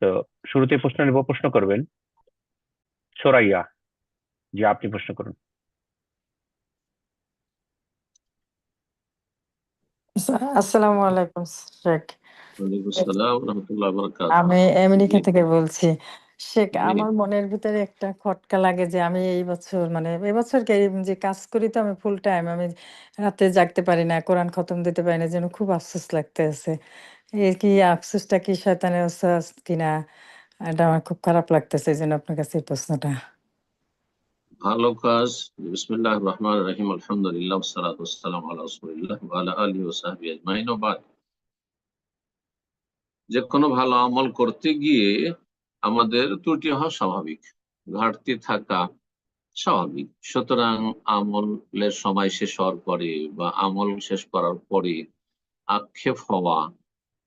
তো শুরুতে প্রশ্ন নেব, প্রশ্ন করবেন সোরাইয়া। জি, আপনি প্রশ্ন করুন। আসসালামু আলাইকুম শেখ। ওয়ালাইকুম আসসালাম ওয়া রাহমাতুল্লাহি ওয়া বারাকাতুহু। আমি আমেরিকা জি থেকে বলছি। শেখ, জি আমার মনের ভিতরে একটা খটকা লাগে যে আমি এই বছর যে কাজ করি, তো আমি ফুল টাইম, আমি রাতে জাগতে পারি না, কোরআন খতম দিতে পারি না, যেন খুব আফসোস লাগতেছে। এই কি আফসোসটা কি শয়তানের ওয়াসওয়াস কিনা, এটা আমার খুব খারাপ লাগতেছে, এই জন্য আপনার কাছে এই প্রশ্নটা। ভালো কাজ। বিসমিল্লাহির রহমানির রহিম। আলহামদুলিল্লাহ ওয়াসসালাতু ওয়াসসালামু আলা রাসূলিল্লাহ ওয়া আলা আলিহি ওয়া সাহবিহি আজমাইন ওয়া বাদ। যে কোনো ভালো আমল করতে গিয়ে আমাদের ত্রুটি হওয়া স্বাভাবিক, ঘাটতি থাকা স্বাভাবিক। সুতরাং আমলের সময় শেষ হওয়ার পরে বা আমল শেষ করার পরে আক্ষেপ হওয়া,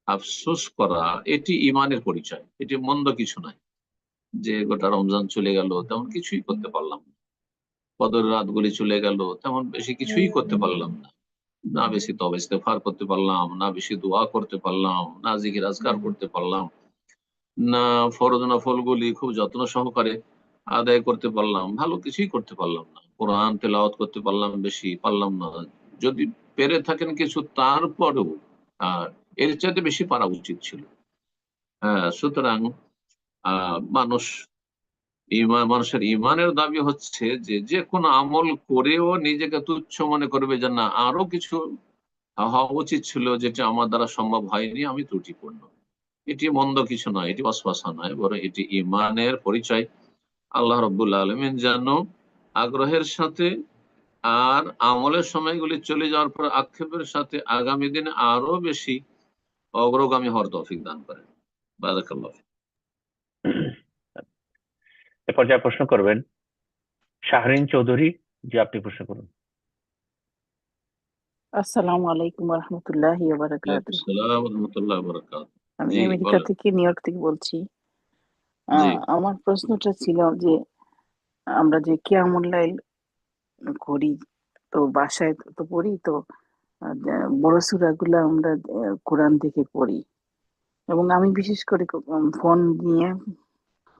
আফসোস করা, এটি ঈমানের পরিচয়। এটি মন্দ কিছু নয় যে গোটা রমজান চলে গেল তেমন কিছুই করতে পারলাম না, কদরের রাতগুলি চলে গেল তেমন বেশি কিছুই করতে পারলাম না, না বেশি তওবা ইস্তেগফার করতে পারলাম, না বেশি দোয়া করতে পারলাম, না জিকির আজকার করতে পারলাম, না ফরজ নফলগুলি খুব যত্ন সহকারে আদায় করতে পারলাম, ভালো কিছুই করতে পারলাম না। কোরআন তেলাওয়াত করতে পারলাম বেশি, পারলাম না। যদি পেরে থাকেন কিছু, তারপরেও আহ এর চাইতে বেশি পারা উচিত ছিল। হ্যাঁ, সুতরাং মানুষ মানুষের ইমানের দাবি হচ্ছে যে যে কোনো আমল করেও নিজেকে তুচ্ছ মনে করবে যে না, আরো কিছু হওয়া উচিত ছিল যেটা আমার দ্বারা সম্ভব হয়নি, আমি ত্রুটিপূর্ণ। এটি মন্দ কিছু নয়, এটি অশ্বাসা নয়, বরং এটি ইমানের পরিচয়। আল্লাহ রব্বুল আলমিন যেন আগ্রহের সাথে আর আমলের সময়গুলি চলে যাওয়ার পর আক্ষেপের সাথে আগামী দিনে আরো বেশি অগ্রগামী হওয়ার তৌফিক দান করেন। বারাকাল্লাহ। এ পর্যায়ে প্রশ্ন করবেন শাহরিন চৌধুরী। জি, আপনি প্রশ্ন করুন। আসসালামু আলাইকুম রহমতুল্লাহি ওয়া বারাকাতুহু। আসসালাম ওয়া রাহমাতুল্লাহি ওয়া বারাকাতুহু। আমি জি আমেরিকা বলেন। থেকে, নিউ ইয়র্ক থেকে বলছি। জি আমার প্রশ্নটা ছিল যে আমরা যে কিয়ামুল লাইল করি, তো বাসায় তো পড়ি, তো বড় সূরাগুলো আমরা কোরআন থেকে পড়ি, এবং আমি বিশেষ করে ফোন নিয়ে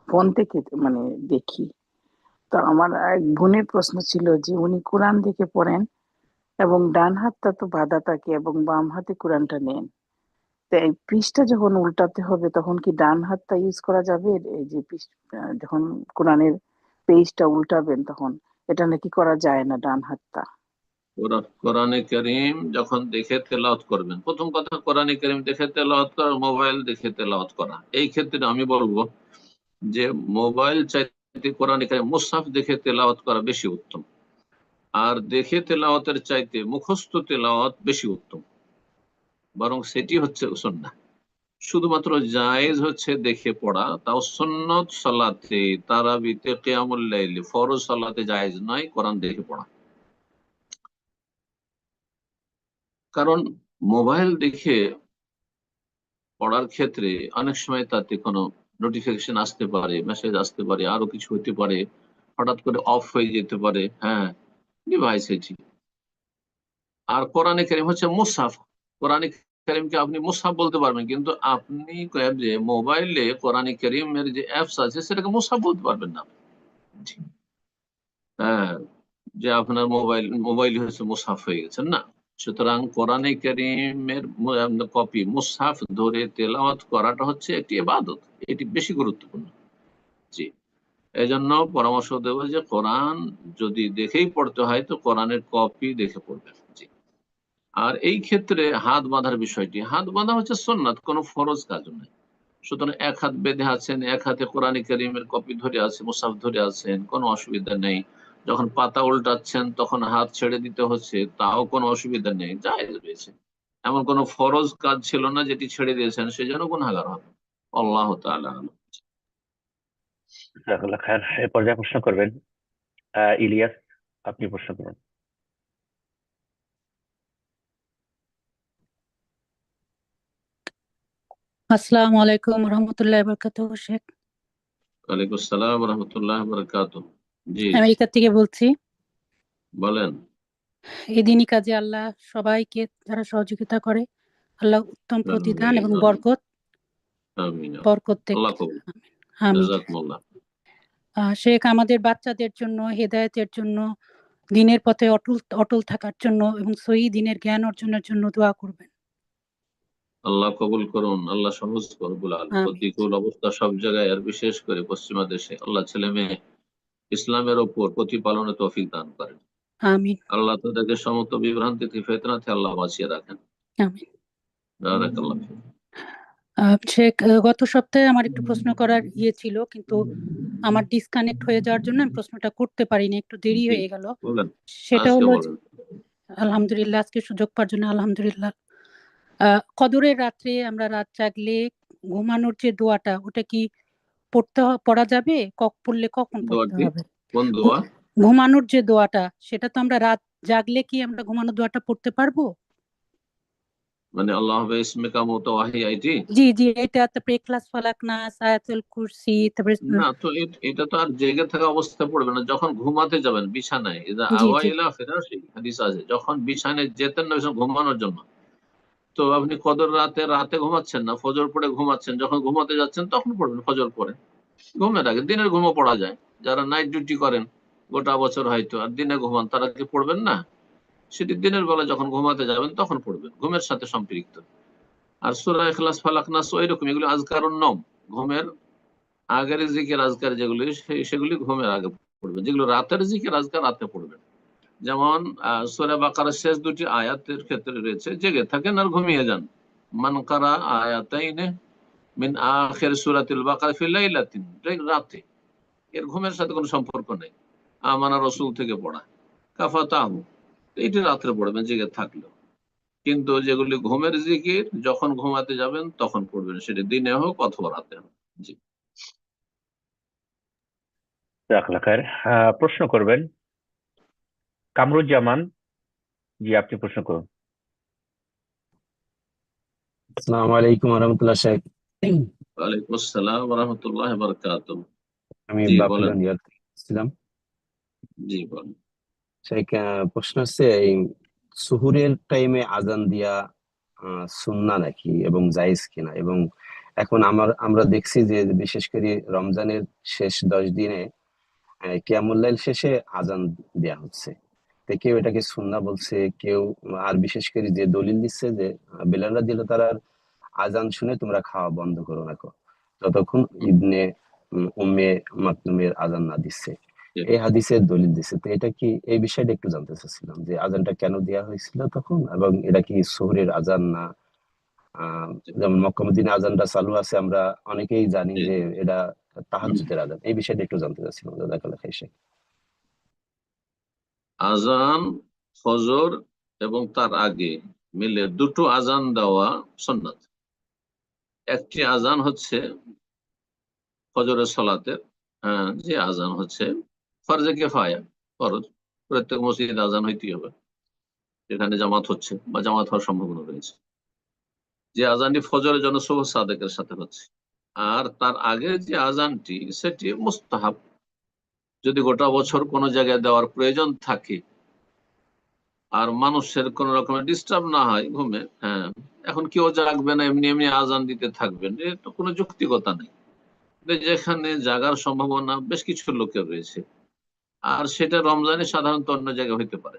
ফোন থেকে মানে দেখি। তো আমার এক বোনের প্রশ্ন ছিল যে উনি কোরআন থেকে পড়েন এবং ডান হাতটা তো বাঁধা থাকে এবং বাম হাতে কোরআনটা নেন। তো এই পৃষ্ঠা যখন উল্টাতে হবে তখন কি ডান হাতটা ইউজ করা যাবে? এই যে যখন কোরআনের পেজটা উল্টাবেন তখন এটা নাকি করা যায় না ডান হাতটা। কোরআনে কারীম যখন দেখে তেলাওয়াত করবেন, প্রথম কথা কোরআনে কারীম দেখে তেলাওয়াত করা, মোবাইল দেখে তেলাওয়াত করা, এই ক্ষেত্রে আমি বলবো যে মোবাইল চাইতে কোরআনে কারীম মুসহাফ দেখে তেলাওয়াত করা বেশি উত্তম। আর দেখে তেলাওয়াতের চাইতে মুখস্থ তেলাওয়াত বেশি উত্তম, বরং সেটি হচ্ছে সুন্নাহ। শুধুমাত্র জায়েজ হচ্ছে দেখে পড়া, তাও সুন্নত সালাতে, তারাবিতে, কিয়ামুল লাইলে, ফরজ সালাতে জায়েজ নয় কোরআন দেখে পড়া। কারণ মোবাইল দেখে পড়ার ক্ষেত্রে অনেক সময় তাতে কোনো নোটিফিকেশন আসতে পারে, মেসেজ আসতে পারে, আরো কিছু হতে পারে, হঠাৎ করে অফ হয়ে যেতে পারে। হ্যাঁ, ডিভাইস এটি। আর কোরআনে কারীম হচ্ছে মুসহাফ। কোরআনে কারীমকে আপনি মুসহাফ বলতে পারবেন, কিন্তু আপনি যে মোবাইলে কোরআনে কারীমের যে অ্যাপস আছে সেটাকে মুসহাফ বলতে পারবেন না। হ্যাঁ, যে আপনার মোবাইল হচ্ছে মুসহাফ হয়ে গেছে না। সুতরাং কোরআনে কারীমের কপি মুসহাফ ধরে তেলাওয়াত করাটা হচ্ছে একটি ইবাদত, এটি বেশি গুরুত্বপূর্ণ। জি, এই জন্য পরামর্শ দেব যে কোরআন যদি দেখেই পড়তে হয় তো কোরআনের কপি দেখে পড়বেন। জি। আর এই ক্ষেত্রে হাত বাঁধার বিষয়টি, হাত বাঁধা হচ্ছে সুন্নাত, কোনো ফরজ কাজ নয়। সুতরাং এক হাত বেঁধে আছেন, এক হাতে কোরআনে কারীমের কপি ধরে আছে, মুসাফ ধরে আছেন, কোনো অসুবিধা নেই। যখন পাতা উল্টাচ্ছেন তখন হাত ছেড়ে দিতে হচ্ছে, তাও কোনো অসুবিধা নেই, জায়েজ রয়েছে। এমন কোনো ফরজ কাজ ছিল না যেটি ছেড়ে দিয়েছেন, সেজন্য গুনাহগার হবে। আল্লাহ তাআলা আলাম। জাযাকাল্লাহ খায়ের। এ পর্যায়ে প্রশ্ন করবেন ইলিয়াস। আপনি প্রশ্ন করুন। আসসালামু আলাইকুম রহমতুল্লাহ বরকাতুহু। শেখ, ওয়ালাইকুম আসসালাম ওয়া রাহমাতুল্লাহি ওয়া বারাকাতুহু। জি আমেরিকা থেকে বলছি। বলেন। এই দিনই কাজে আল্লাহ সবাইকে যারা সহযোগিতা করে, আল্লাহ উত্তম আমিন প্রতিদান এবং আমিন। বরকত আমিন। বরকত দেখ। আল্লাহ কবুল। আমিন। জাযাকুমুল্লাহ। শেখ আমাদের বাচ্চাদের জন্য হেদায়েতের জন্য, দিনের পথে অটল অটল থাকার জন্য এবং সহি দিনের জ্ঞান অর্জনের জন্য দোয়া করবেন। আল্লাহ কবুল করুন, আল্লাহ সহজ করুন। আমিন। প্রতিকূল অবস্থা সব জায়গায়, আর বিশেষ করে পশ্চিমা দেশে আল্লাহ ছেলে মেয়ে ইসলামের ওপর প্রতিপালনে তৌফিক দান করেন। আমিন। আল্লাহ তাদেরকে সমস্ত বিভ্রান্তি থেকে, ফিতনা থেকে আল্লাহ বাঁচিয়ে রাখেন। আমিন। বারাকাল্লাহ ফিক। শেখ, গত সপ্তাহে আমার একটু প্রশ্ন করার ছিল, কিন্তু আমার ডিসকানেক্ট হয়ে যাওয়ার জন্য আমি প্রশ্নটা করতে পারিনি, একটু দেরি জি, হয়ে গেল। বলেন। সেটা আজকে হলো বলেন। আলহামদুলিল্লাহ, আজকে সুযোগ পাওয়ার জন্য আলহামদুলিল্লাহ। কদরের রাত্রে আমরা রাত জাগলে ঘুমানোর যে দোয়াটা, ওটা কি পড়া যাবে? পড়লে কখন পড়তে দোয়াটি হবে? কোন দোয়া? ঘুমানোর যে দোয়াটা, সেটা তো আমরা রাত জাগলে কি আমরা ঘুমানোর দোয়াটা পড়তে পারবো? মানে আল্লাহ ইসমিকা মুতাওয়াহিয়াইটি? জি জি, এটা তারপরে ইখলাস, ফালাক, নাস, আয়াতুল কুরসি, তারপরে না তো এটা তো আর জেগে থাকা অবস্থায় পড়বে না, যখন ঘুমাতে যাবেন বিছানায়। ইদা জি আওয়া জি ইলা ফিরাশি, হাদিস আছে, যখন বিছানায় যেতেন না ঘুমানোর জন্য, তো আপনি কদর রাতে রাতে ঘুমাচ্ছেন না, ফজর পড়ে ঘুমাচ্ছেন, যখন ঘুমাতে যাচ্ছেন তখন পড়বেন ফজর পড়ে। ঘুমের আগে দিনের ঘুমও পড়া যায়, যারা নাইট ডিউটি করেন গোটা বছর হয়তো আর দিনে ঘুমান, তারা কি পড়বেন না? সেটি দিনের বেলা যখন ঘুমাতে যাবেন তখন পড়বেন, ঘুমের সাথে সম্পৃক্ত। আর সূরা ইখলাস, ফালাক, নাস এরকম, এগুলো আজকারুন নওম, ঘুমের আগের জিকির আজকার যেগুলি, সেগুলি ঘুমের আগে পড়বেন। যেগুলো রাতের জিকির আজকার রাতে পড়বেন। যেমন সূরা বাকারার শেষ দুটি আয়াতের ক্ষেত্রে রয়েছে, জেগে থাকেন আর ঘুমিয়ে যান। মান কারা আয়াতাইনে মিন আখির সূরাতিল বাকারা ফি লাইলাতিন, রাতে। এর ঘুমের সাথে কোনো সম্পর্ক নেই। আমানা রসুল থেকে পড়া, কাফাতাহু, এটি রাত্রে পড়বেন জেগে থাকলেও। কিন্তু যেগুলি ঘুমের জিকির, যখন ঘুমাতে যাবেন তখন পড়বেন, সেটি দিনে হোক অথবা রাতে হোক। জি। জাযাকাল্লাহ খায়ের। প্রশ্ন করবেন কামরুজ্জামান। জি, আপনি প্রশ্ন করুন। আসসালামু আলাইকুম রহমতুল্লাহ শেখ। ওয়ালাইকুম আসসালাম ওয়া রাহমাতুল্লাহি ওয়া বারাকাতুহু। আমি জি বলেন। বাপুগঞ্জ ছিলাম। জি বলেন। শেখ, প্রশ্ন হচ্ছে এই সুহুরের টাইমে আজান দিয়া সুন্নাহ নাকি এবং জায়েজ কিনা? এবং এখন আমরা দেখছি যে বিশেষ করে রমজানের শেষ 10 দিনে কিয়ামুল লাইল শেষে আজান দেয়া হচ্ছে। তো কেউ এটাকে সুন্নাহ বলছে, কেউ আর বিশেষ করে যে দলিল দিচ্ছে যে বেলাল রাদিয়াল্লাহু তাআলার আজান শুনে তোমরা খাওয়া বন্ধ করো না যতক্ষণ ইবনে উম্মে মাকতুমের আজান না দিচ্ছে। জি। এই হাদিসের দলিল দিচ্ছে। তো এটা কি, এই বিষয়টা একটু জানতে চাচ্ছিলাম যে আজানটা কেন দেওয়া হয়েছিল তখন, এবং এটা কি সুহরের আজান না যেমন মক্কা মদিনা আজানটা চালু আছে, আমরা অনেকেই জানি জি। যে এটা তাহাজ্জুদের আজান। এই বিষয়টা একটু জানতে চাচ্ছিলাম। জাযাকাল্লাহ খাইর শেখ। আজান ফজর এবং তার আগে মিলে দুটো আজান দেওয়া সুন্নাত। একটি আজান হচ্ছে ফজরের সালাতের, যে আজান হচ্ছে ফরজে কিফায়া, ফরজ, প্রত্যেক মসজিদে আজান হইতেই হবে যেখানে জামাত হচ্ছে বা জামাত হওয়ার সম্ভাবনা রয়েছে, যে আজানটি ফজরের জন্য সুবহ সাদেকের সাথে হচ্ছে। আর তার আগে যে আজানটি, সেটি মুস্তাহাব, যদি গোটা বছর কোনো জায়গায় দেওয়ার প্রয়োজন থাকে আর মানুষের কোন রকমের ডিস্টার্ব না হয় ঘুমে। হ্যাঁ, এখন কেউ জাগবে না, এমনি এমনি আজান দিতে থাকবেন, এর তো কোনো যৌক্তিকতা নেই। যেখানে জাগার সম্ভাবনা বেশ কিছু লোকের রয়েছে, আর সেটা রমজানে সাধারণত অন্য জায়গায় হইতে পারে,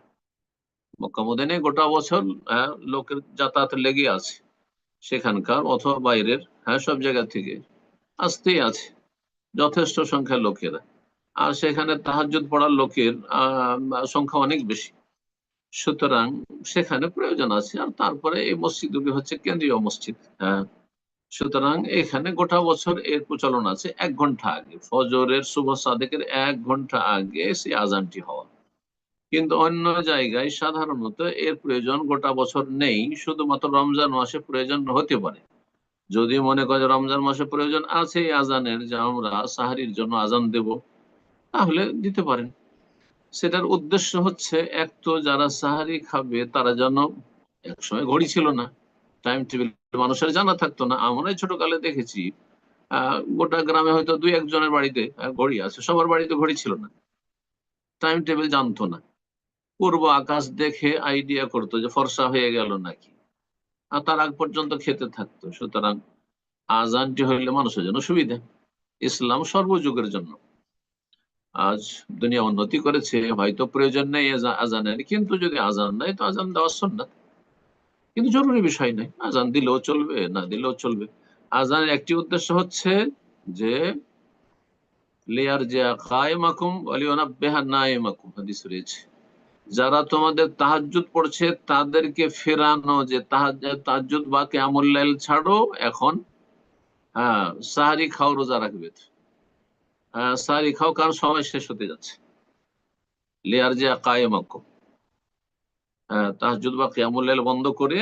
মক্কা মদিনায় গোটা বছর লোকের যাতায়াত লেগে আছে সেখানকার, অথবা বাইরের, সব জায়গা থেকে আসতেই আছে যথেষ্ট সংখ্যার লোকেরা। আর সেখানে তাহাজ্জুদ পড়ার লোকের সংখ্যা অনেক বেশি, সুতরাং সেখানে প্রয়োজন আছে। আর তারপরে এই মসজিদগুলি হচ্ছে কেন্দ্রীয় মসজিদ। সুতরাং এখানে গোটা বছর এর প্রচলন আছে 1 ঘন্টা আগে, ফজরের সুবহ সাদেকের 1 ঘন্টা আগে সেই আজানটি হওয়া। কিন্তু অন্য জায়গায় সাধারণত এর প্রয়োজন গোটা বছর নেই, শুধুমাত্র রমজান মাসে প্রয়োজন হতে পারে। যদি মনে করে রমজান মাসে প্রয়োজন আছে এই আজানের, যে আমরা সাহারির জন্য আজান দেব, তাহলে দিতে পারেন। সেটার উদ্দেশ্য হচ্ছে, এক তো যারা সাহারি খাবে তারা যেন, একসময় ঘড়ি ছিল না, টাইম টেবিল মানুষের জানা থাকতো না। আমরাই ছোটকালে দেখেছি গোটা গ্রামে হয়তো 2-1 জনের বাড়িতে ঘড়ি আছে, সবার বাড়িতে ঘড়ি ছিল না, টাইম টেবিল জানতো না। পূর্ব আকাশ দেখে আইডিয়া করতো যে ফর্সা হয়ে গেল নাকি, আর তার আগ পর্যন্ত খেতে থাকতো। সুতরাং আজানটি হইলে মানুষের জন্য সুবিধা। ইসলাম সর্বযুগের জন্য। আজ দুনিয়া উন্নতি করেছে, হয়তো প্রয়োজন নেই আজানের, কিন্তু যদি আজান নেই তো আজান দেওয়া সুন্নাত, কিন্তু জরুরি বিষয় নেই, আজান দিলেও চলবে না দিলেও চলবে। আজানের একটি উদ্দেশ্য হচ্ছে যে লিয়ার জিয়া কায়েমাকুম ওয়া লিউনাব্বিহা নাইমাকুম, হাদিস রয়েছে, যারা তোমাদের তাহাজ্জুদ পড়ছে তাদেরকে ফেরানো, যে তাহাজ্জুদ বা কিয়ামুল লাইল ছাড়ো, এখন সাহারি খাও, রোজা রাখবে। সাহারি খাও, কারণ সময় শেষ হতে যাচ্ছে। লিয়ার জিয়া কায়েমাকুম, তাহাজ্জুদ বা কিয়ামুল লাইল বন্ধ করে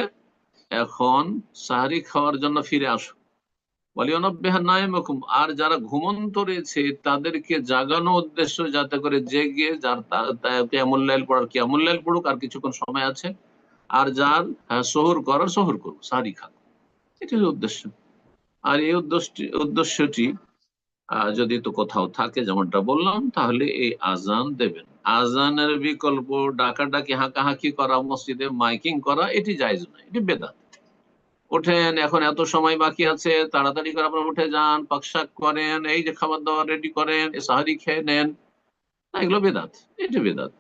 এখন সাহারি খাওয়ার জন্য ফিরে আসো। ওয়ালিউনাব্বিহা নাইমাকুম, আর যারা ঘুমন্ত রয়েছে তাদেরকে জাগানো উদ্দেশ্য, যাতে করে জেগে যার কিয়ামুল লাইল পড়ার কিয়ামুল লাইল পড়ুক, আর কিছুক্ষণ সময় আছে। আর যার সহর করার সহর করুক, সাহারি খাক, এটি হলো উদ্দেশ্য। আর এই উদ্দেশ্যটি যদি তো কোথাও থাকে, যেমনটা বললাম, তাহলে এই আজান দেবেন। আজানের বিকল্প ডাকাডাকি, হাঁকাহাঁকি করা, মসজিদে মাইকিং করা, এটি জায়েজ নয়, এটি বেদাত। ওঠেন, এখন এত সময় বাকি আছে, তাড়াতাড়ি করে আপনারা উঠে যান, পাকশাক করেন, এই যে খাবার দাবার রেডি করেন, সাহারি খেয়ে নেন, না, এগুলো বেদাত, এটি বেদাত।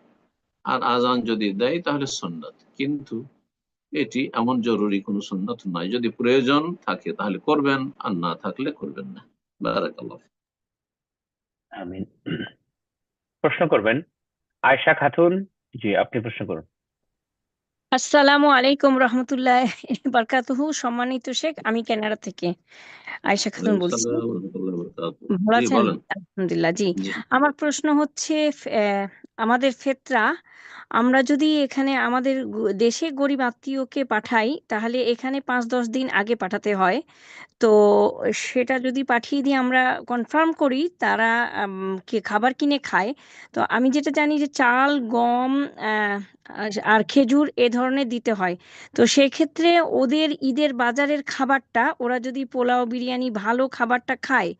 আর আজান যদি দেয় তাহলে সুন্নাত, কিন্তু এটি এমন জরুরি কোনো সুন্নাত নয়। যদি প্রয়োজন থাকে তাহলে করবেন, আর না থাকলে করবেন না। বারাকাল্লাহ। আমিন। প্রশ্ন করবেন আয়েশা খাতুন। জি, আপনি প্রশ্ন করুন। আসসালামু আলাইকুম রহমতুল্লাহ বারকাতুহু। সম্মানিত শেখ, আমি কানাডা থেকে আয়েশা খাতুন বলছি। ভালো জি, আছেন? বলেন। আলহামদুলিল্লাহ, জি। জি। আমার প্রশ্ন হচ্ছে, আমাদের ফেতরা, আমরা যদি এখানে আমাদের দেশে গরিব আত্মীয়কে পাঠাই, তাহলে এখানে 5-10 দিন আগে পাঠাতে হয়। তো সেটা যদি পাঠিয়ে দিয়ে আমরা কনফার্ম করি তারা খাবার কিনে খায়। তো আমি যেটা জানি যে চাল, গম আর খেজুর এ ধরনের দিতে হয়। তো সেক্ষেত্রে ওদের ঈদের বাজারের খাবারটা, ওরা যদি পোলাও, বিরিয়ানি, ভালো খাবারটা খায়,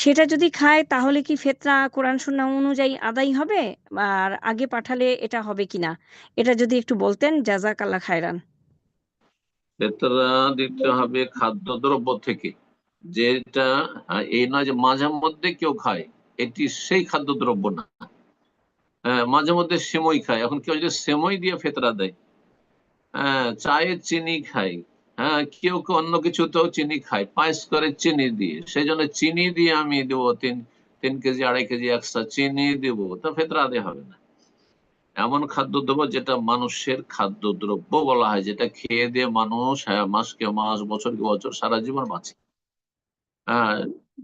সেটা যদি খায়, তাহলে কি ফেতরা কোরআন সুন্নাহ অনুযায়ী আদায় হবে? আর আগে পাঠালে এটা হবে কিনা, এটা যদি একটু বলতেন, জাযাকাল্লাহ খায়রান। ফেতরা দিতে হবে খাদ্যদ্রব্য থেকে, যেটা এই নয় যে মাঝে মধ্যে কেউ খায়, এটি সেই খাদ্যদ্রব্য না। মাঝে মধ্যে সেমই খায়, এখন কেউ যদি সেমই দিয়ে ফেতরা দেয়, চায়ে চিনি খায়, কেউ কেউ অন্য কিছুতেও চিনি খায়, পায়েস করে চিনি দিয়ে, সেই জন্য চিনি দিয়ে আমি দেবো 3 কেজি 2.5 কেজি এক্সট্রা চিনি দেবো, তা ফেতরা আদায় হবে না। এমন খাদ্যদ্রব্য যেটা মানুষের খাদ্যদ্রব্য বলা হয়, যেটা খেয়ে দিয়ে মানুষ মাসকে মাস, বছরকে বছর, সারা জীবন বাঁচে।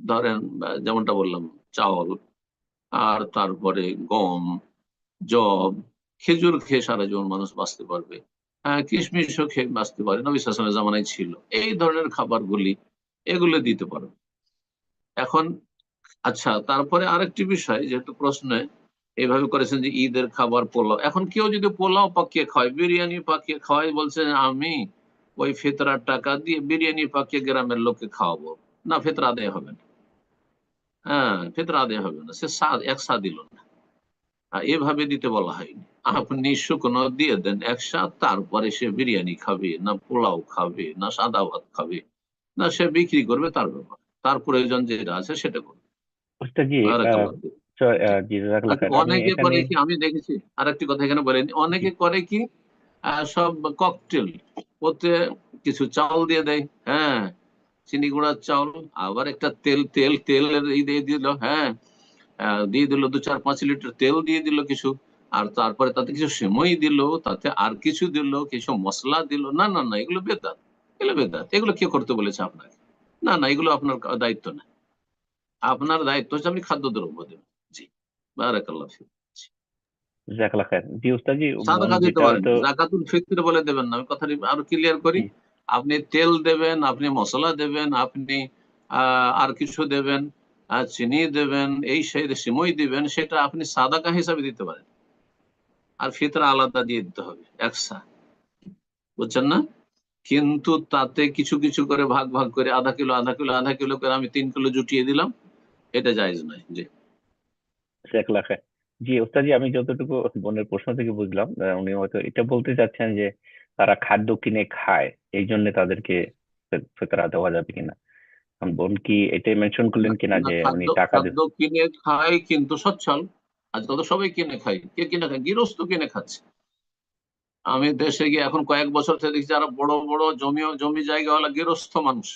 ধরেন যেমনটা বললাম, চাউল, আর তারপরে গম, জব, খেজুর খেয়ে সারা জীবন মানুষ বাঁচতে পারবে। কিশমিশও খেয়ে বাঁচতে পারে, নবী সাল্লাল্লাহু আলাইহি ওয়াসাল্লামের জামানায় ছিল। এই ধরনের খাবারগুলি, এগুলো দিতে পারবে। এখন আচ্ছা, তারপরে আরেকটি বিষয়, যেহেতু প্রশ্নে এইভাবে করেছেন যে ঈদের খাবার পোলাও, এখন কেউ যদি পোলাও পাকিয়ে খায়, বিরিয়ানি পাকিয়ে খাওয়ায়, বলছেন আমি ওই ফিতরার টাকা দিয়ে বিরিয়ানি পাকিয়ে গ্রামের লোককে খাওয়াবো, না, ফিতরা আদায় হবে না। ফিতরা আদায় হবে না, সে এক সা দিল না। এভাবে দিতে বলা হয়নি। আপনি শুকনো দিয়ে দেন 1 সা, তারপরে সে বিরিয়ানি খাবে না, পোলাও খাবে না, সাদা ভাত খাবে না, সে বিক্রি করবে, তার ব্যাপার, তার প্রয়োজন যেটা আছে সেটা করবে। ওস্তাদ জি, বারাকাল্লাহ। জি, জাযাকাল্লাহ আচ্ছা, খায়ের। আমি অনেকে এখানে করে কি, আমি দেখেছি, আরেকটি কথা এখানে বলেন, জি, অনেকে করে কি, সব ককটেল, ওতে কিছু চাউল দিয়ে দেয়, চিনি গুঁড়ার চাউল, আবার একটা তেল তেল তেলের দিয়ে দিল, দিয়ে দিল 2-4-5 লিটার তেল দিয়ে দিল কিছু, আর তারপরে তাতে কিছু সেমই দিল, তাতে আর কিছু দিল, কিছু মশলা দিল। না না না, এগুলো বেদাত, এগুলো বেদাত। এগুলো কে করতে বলেছে আপনাকে? না না, এগুলো আপনার দায়িত্ব না। আপনার দায়িত্ব হচ্ছে আপনি খাদ্যদ্রব্য দেবেন। জি, বারাকাল্লাহ ফিক। জাযাকাল্লাহ খায়ের। জি ওস্তাদ জি, সাদাকা দিতে যেটা পারেন, হয়তো জাকাতুল ফিতর বলে দেবেন না। আমি কথাটি আরো ক্লিয়ার করি। জি, আপনি তেল দেবেন, আপনি মশলা দেবেন, আপনি আর কিছু দেবেন, চিনি দেবেন, এই সেই সিমই দিবেন, সেটা আপনি সাদাকা হিসাবে দিতে পারেন। আর ফিতরা আলাদা দিয়ে দিতে হবে একসা, বুঝছেন না? কিন্তু তাতে কিছু কিছু করে ভাগ ভাগ করে, আধা কিলো আধা কিলো আধা কিলো করে আমি 3 কিলো জুটিয়ে দিলাম, এটা জায়েজ নয়। জি, জাযাকাল্লাহ খায়ের। জি ওস্তাদ জি, আমি যতটুকু বোনের প্রশ্ন থেকে বুঝলাম, উনি হয়তো এটা বলতে চাচ্ছেন যে তারা খাদ্য কিনে খায়, এই জন্য তাদেরকে ফিতরা দেওয়া যাবে কিনা। বোন কি এটাই মেনশন করলেন কিনা না, যে উনি খাদ্য টাকা খাদ্য কিনে খায় কিন্তু সচ্ছল। আজকাল তো সবাই কিনে খায়। কে কিনে খায়? গৃহস্থ কিনে খাচ্ছে। আমি দেশে গিয়ে এখন কয়েক বছর থেকে দেখছি যারা বড় বড় জমি জায়গাওয়ালা গৃহস্থ মানুষ,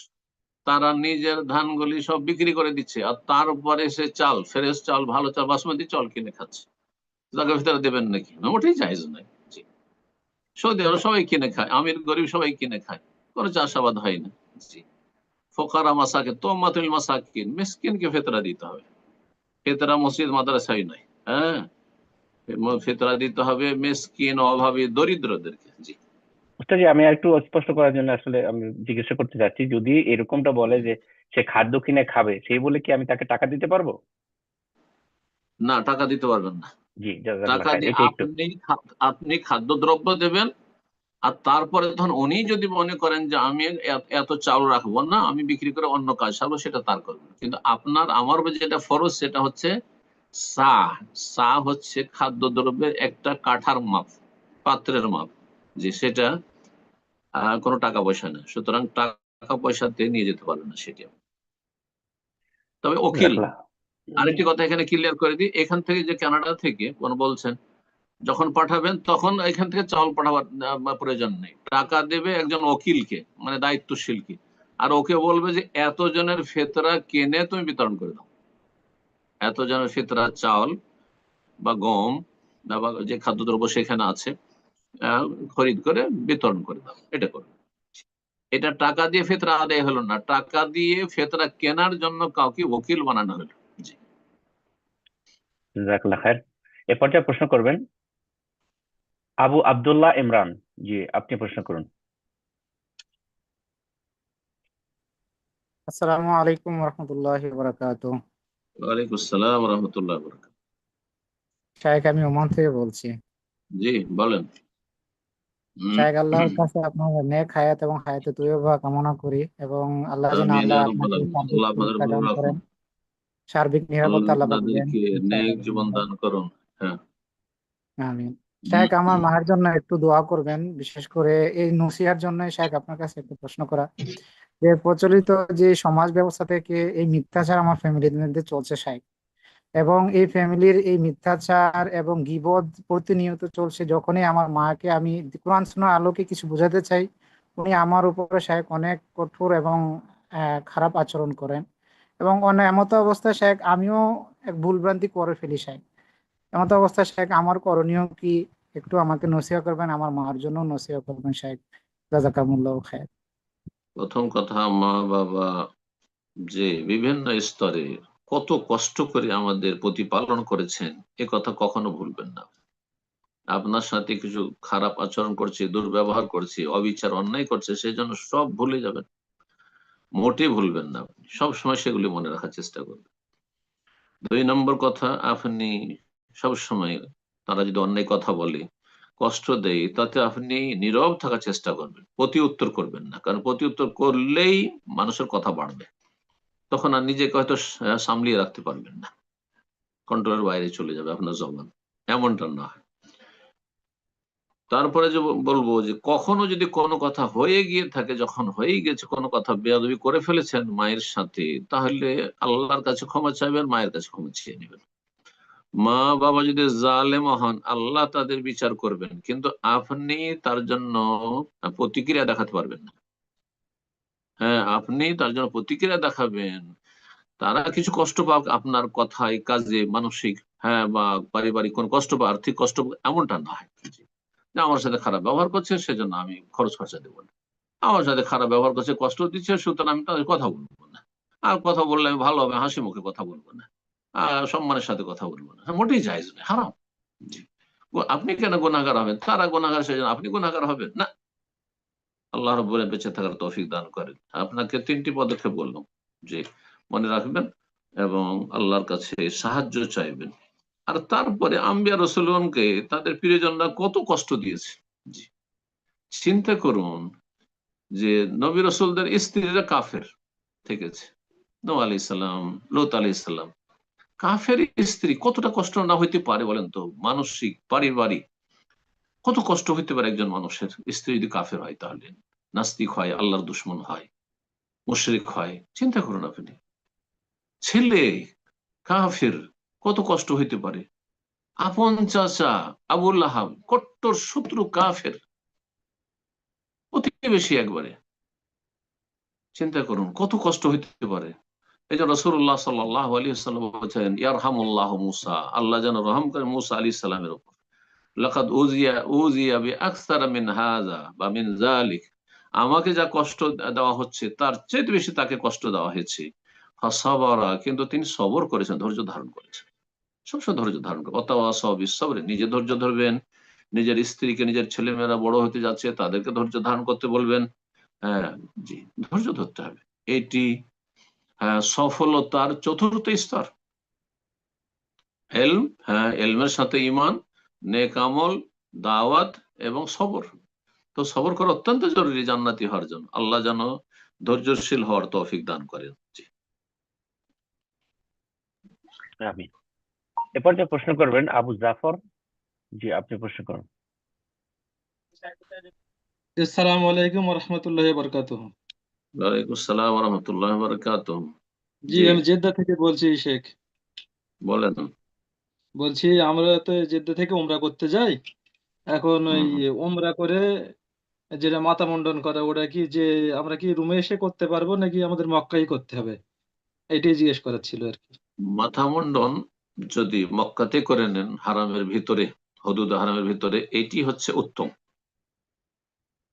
তারা নিজের ধানগুলি সব বিক্রি করে দিচ্ছে, আর তারপরে সে চাল, ফ্রেশ চাল, ভালো চাল, বাসমতি চাল কিনে খাচ্ছে। তাকে ভিতরে দেবেন নাকি? না, মোটেই জায়েজ নাই। জি। সৌদি আরব সবাই কিনে খায়, আমির গরিব সবাই কিনে খায়, কোনো চাষাবাদ হয় না। জি। ফোকারা মাসাকিন, তোমাতুল মাসাকিন, মিসকিনকে ফেতরা দিতে হবে। ফেতরা মসজিদ মাদ্রাসায় নয়। হ্যাঁ, ফেতরা দিতে হবে মিসকিন, অভাবী, দরিদ্রদেরকে। জি। ওস্তাদ, আমি আর একটু স্পষ্ট করার জন্য আসলে আমি জিজ্ঞাসা করতে চাচ্ছি, যদি এরকমটা বলে যে সে খাদ্য কিনে খাবে, সেই বলে কি আমি তাকে টাকা দিতে পারবো? না, টাকা দিতে পারবেন না। জি, জাযাকাল্লাহ টাকা খায়ের, দিয়ে এটা একটু। আপনি খাদ্যদ্রব্য দেবেন, আর তারপরে ধরুন উনি যদি মনে করেন যে আমি এত চাউল রাখবো না, আমি বিক্রি করে অন্য কাজ সারবো, সেটা তার করবেন। কিন্তু আমার উপর যেটা ফরজ সেটা হচ্ছে সা। সা হচ্ছে খাদ্যদ্রব্যের একটা কাঠার মাপ, পাত্রের মাপ। যে সেটা কোনো টাকা পয়সা না, সুতরাং টাকা পয়সাতে নিয়ে যেতে পারবেন না সেটি। তবে উকিল, জাযাকাল্লাহ। আরেকটি কথা এখানে ক্লিয়ার করে দিই, এখান থেকে যে কানাডা থেকে কোন বলছেন যখন পাঠাবেন তখন এখান থেকে চাউল পাঠাবার প্রয়োজন নেই। টাকা দেবে একজন উকিলকে, মানে দায়িত্বশীলকে, আর ওকে বলবে যে এতজনের ফেতরা কিনে তুমি বিতরণ করে দাও। এতজনের ফেতরা চাউল বা গম বা যে খাদ্যদ্রব্য সেখানে আছে আহ, খরিদ করে বিতরণ করে দাও। এটা করবে। এটা টাকা দিয়ে ফেতরা আদায় হলো না, টাকা দিয়ে ফেতরা কেনার জন্য কাউকে ওকিল বানানো হলো। জি। জাযাকাল্লাহ খায়ের। এ পর্যায়ে প্রশ্ন করবেন আবু আব্দুল্লাহ ইমরান। জি, আপনি প্রশ্ন করুন। আসসালামু আলাইকুম রহমতুল্লাহি বারাকাতু। ওয়ালাইকুম আসসালাম রহমতুল্লাহ বরকাত। শায়েখ, আমি ওমান থেকে বলছি। জি, বলেন। শায়েখ, আল্লাহর কাছে আপনার নেক হায়াত এবং হায়াতে তৈয়বা কামনা করি, এবং আল্লাহ যেন আমিন আল্লাহ ইয়া রাব্বাল আপনাকে আলামিন। সার্বিক আল্লাহ আপনাদের সুরক্ষা ভালো দান রাখুন। করেন, সার্বিক নিরাপত্তা আল্লাহ আল্লাহ পাক দেন। আপনাদেরকে নেক জীবন দান করুন। হ্যাঁ। আমিন। শায়েখ, আমার মায়ের জন্য একটু দোয়া করবেন, বিশেষ করে এই নসিহার জন্য। শায়েখ, আপনার কাছে একটু প্রশ্ন করা, যে প্রচলিত যে সমাজ ব্যবস্থা থেকে এই মিথ্যাচার আমার ফ্যামিলির মধ্যে চলছে শায়েখ, এবং এই ফ্যামিলির এই মিথ্যাচার এবং গীবত প্রতিনিয়ত চলছে। যখনই আমার মাকে আমি কোরআন সুন্নাহর আলোকে কিছু বোঝাতে চাই, উনি আমার উপরে শায়েখ অনেক কঠোর এবং খারাপ আচরণ করেন। এবং এমত অবস্থায় শায়েখ আমিও এক ভুলভ্রান্তি করে ফেলি শায়েখ। এমত অবস্থায় শায়েখ আমার করণীয় কি? একটু আমাকে নসিহত করবেন, আমার মার জন্য নসিহত করবেন শায়েখ। জাযাকামুল্লাহু খায়র। প্রথম কথা, মা বাবা যে বিভিন্ন স্তরে কত কষ্ট করে আমাদের প্রতিপালন করেছেন, এ কথা কখনো ভুলবেন না। আপনার সাথে কিছু খারাপ আচরণ করছে, দুর্ব্যবহার করছে, অবিচার অন্যায় করছে, সেই জন্য সব ভুলে যাবেন। মোটেই ভুলবেন না। আপনি সবসময় সেগুলি মনে রাখার চেষ্টা করবেন। 2 নম্বর কথা, আপনি সবসময় তারা যদি অন্যায় কথা বলে, কষ্ট দেয়, তাতে আপনি নীরব থাকার চেষ্টা করবেন, প্রতি উত্তর করবেন না। কারণ প্রতি উত্তর করলেই মানুষের কথা বাড়বে, তখন আর নিজেকে হয়তো সামলিয়ে রাখতে পারবেন না, কন্ট্রোলের বাইরে চলে যাবে আপনার জবান। এমনটা না হয়। তারপরে যে বলবো যে কখনো যদি কোনো কথা হয়ে গিয়ে থাকে, যখন হয়ে গেছে কোনো কথা বেয়াদবি করে ফেলেছেন মায়ের সাথে, তাহলে আল্লাহর কাছে ক্ষমা চাইবেন, মায়ের কাছে ক্ষমা চেয়ে নেবেন। মা বাবা যদি জালেম হন, আল্লাহ তাদের বিচার করবেন, কিন্তু আপনি তার জন্য প্রতিক্রিয়া দেখাতে পারবেন না। হ্যাঁ, আপনি তার জন্য প্রতিক্রিয়া দেখাবেন, তারা কিছু কষ্ট পাক আপনার কথায়, কাজে, মানসিক, হ্যাঁ, বা পারিবারিক কোন কষ্ট বা আর্থিক কষ্ট পাক, এমনটা না হয়। যে আমার সাথে খারাপ ব্যবহার করছে সেজন্য আমি খরচ খরচা দেবো না, আমার সাথে খারাপ ব্যবহার করছে, কষ্ট দিচ্ছে, সুতরাং আমি তাদের কথা বলবো না। আর কথা বললে আমি ভালোভাবে হাসি মুখে কথা বলবো না, সম্মানের সাথে কথা বলবো না। মোটেই জায়েজ নয়, হারাম। জি। আপনি কেন গুনাহগার হবেন? তারা গুনাহগার, সেজন্য আপনি গুনাহগার হবেন না। আল্লাহ রাব্বুল আলামিন বেঁচে থাকার তৌফিক দান করেন। আপনাকে 3টি পদক্ষেপ বললাম, যে মনে রাখবেন এবং আল্লাহর কাছে সাহায্য চাইবেন। আর তারপরে আম্বিয়া রাসূলগণকে তাদের প্রিয়জনরা কত কষ্ট দিয়েছে। জি। চিন্তা করুন যে নবী রাসূলদের স্ত্রীরা কাফের থেকেছে। নূহ আলাইহিস সালাম, লূত আলাইহিস সালাম, কাফের স্ত্রী, কতটা কষ্ট না হইতে পারে বলেন তো? মানসিক, পারিবারিক কত কষ্ট হইতে পারে একজন মানুষের স্ত্রী যদি কাফের হয়, তাহলে নাস্তিক হয়, আল্লাহর দুশমন হয়। মুশরিক হয়, চিন্তা করুন আপনি, ছেলে কাফির, কত কষ্ট হইতে পারে। আপন চাচা আবুল আহাব কট্টর শত্রু কাফের, প্রতিবেশী একবারে, চিন্তা করুন কত কষ্ট হইতে পারে। এই যে রাসূলুল্লাহ সাল্লাল্লাহু আলাইহি ওয়াসাল্লাম বলেছেন, ইয়ারহামুল্লাহ মুসা, আল্লাহ যেন রহম করেন মুসা আলাইহিস সালামের উপর। লাকাদ উযিয়া বিআকসারা মিন হাযা বা মিন যালিক, আমাকে যা কষ্ট দেওয়া হচ্ছে তার চেয়ে বেশি তাকে কষ্ট দেওয়া হয়েছে। ফাসাবারা, কিন্তু তিনি সবর করেছেন, ধৈর্য ধারণ করেছেন, সবসময় ধৈর্য ধারণ করে। ওয়াতাওয়াসাউ বিসসবর, নিজে ধৈর্য ধরবেন, নিজের স্ত্রীকে, নিজের ছেলেমেয়েরা বড় হতে যাচ্ছে তাদেরকে ধৈর্য ধারণ করতে বলবেন। হ্যাঁ, জি, ধৈর্য ধরতে হবে। এটি সফলতার চতুর্থ স্তর। এলম, হ্যাঁ, এলমের সাথে ঈমান, নেক আমল, দাওয়াত এবং সবর। তো সবর করা অত্যন্ত জরুরি জান্নাতি হওয়ার জন্য। আল্লাহ যেন ধৈর্যশীল হওয়ার তৌফিক দান করেন। জি, আমিন। এরপর যে প্রশ্ন করবেন আবু জাফর, জি আপনি প্রশ্ন করুন। আসসালামু আলাইকুম রহমতুল্লাহ বরকাতুহ। ওয়ালাইকুম আসসালাম ওয়া রাহমাতুল্লাহি ওয়া বারাকাতুহু। জি, জি, আমি জেদ্দা থেকে বলছি শেখ। বলেন। বলছি আমরা তো জেদ্দা থেকে উমরা করতে যাই। এখন ওই হুম, উমরা করে যেটা মাথা মুন্ডন করা, ওটা কি যে আমরা কি রুমে এসে করতে পারবো নাকি আমাদের মক্কায় করতে হবে? এটাই জিজ্ঞেস করার ছিল আর কি। মাথা মুন্ডন যদি মক্কাতে করে নেন, হারামের ভিতরে, হদুদ হারামের ভিতরে, এটি হচ্ছে উত্তম,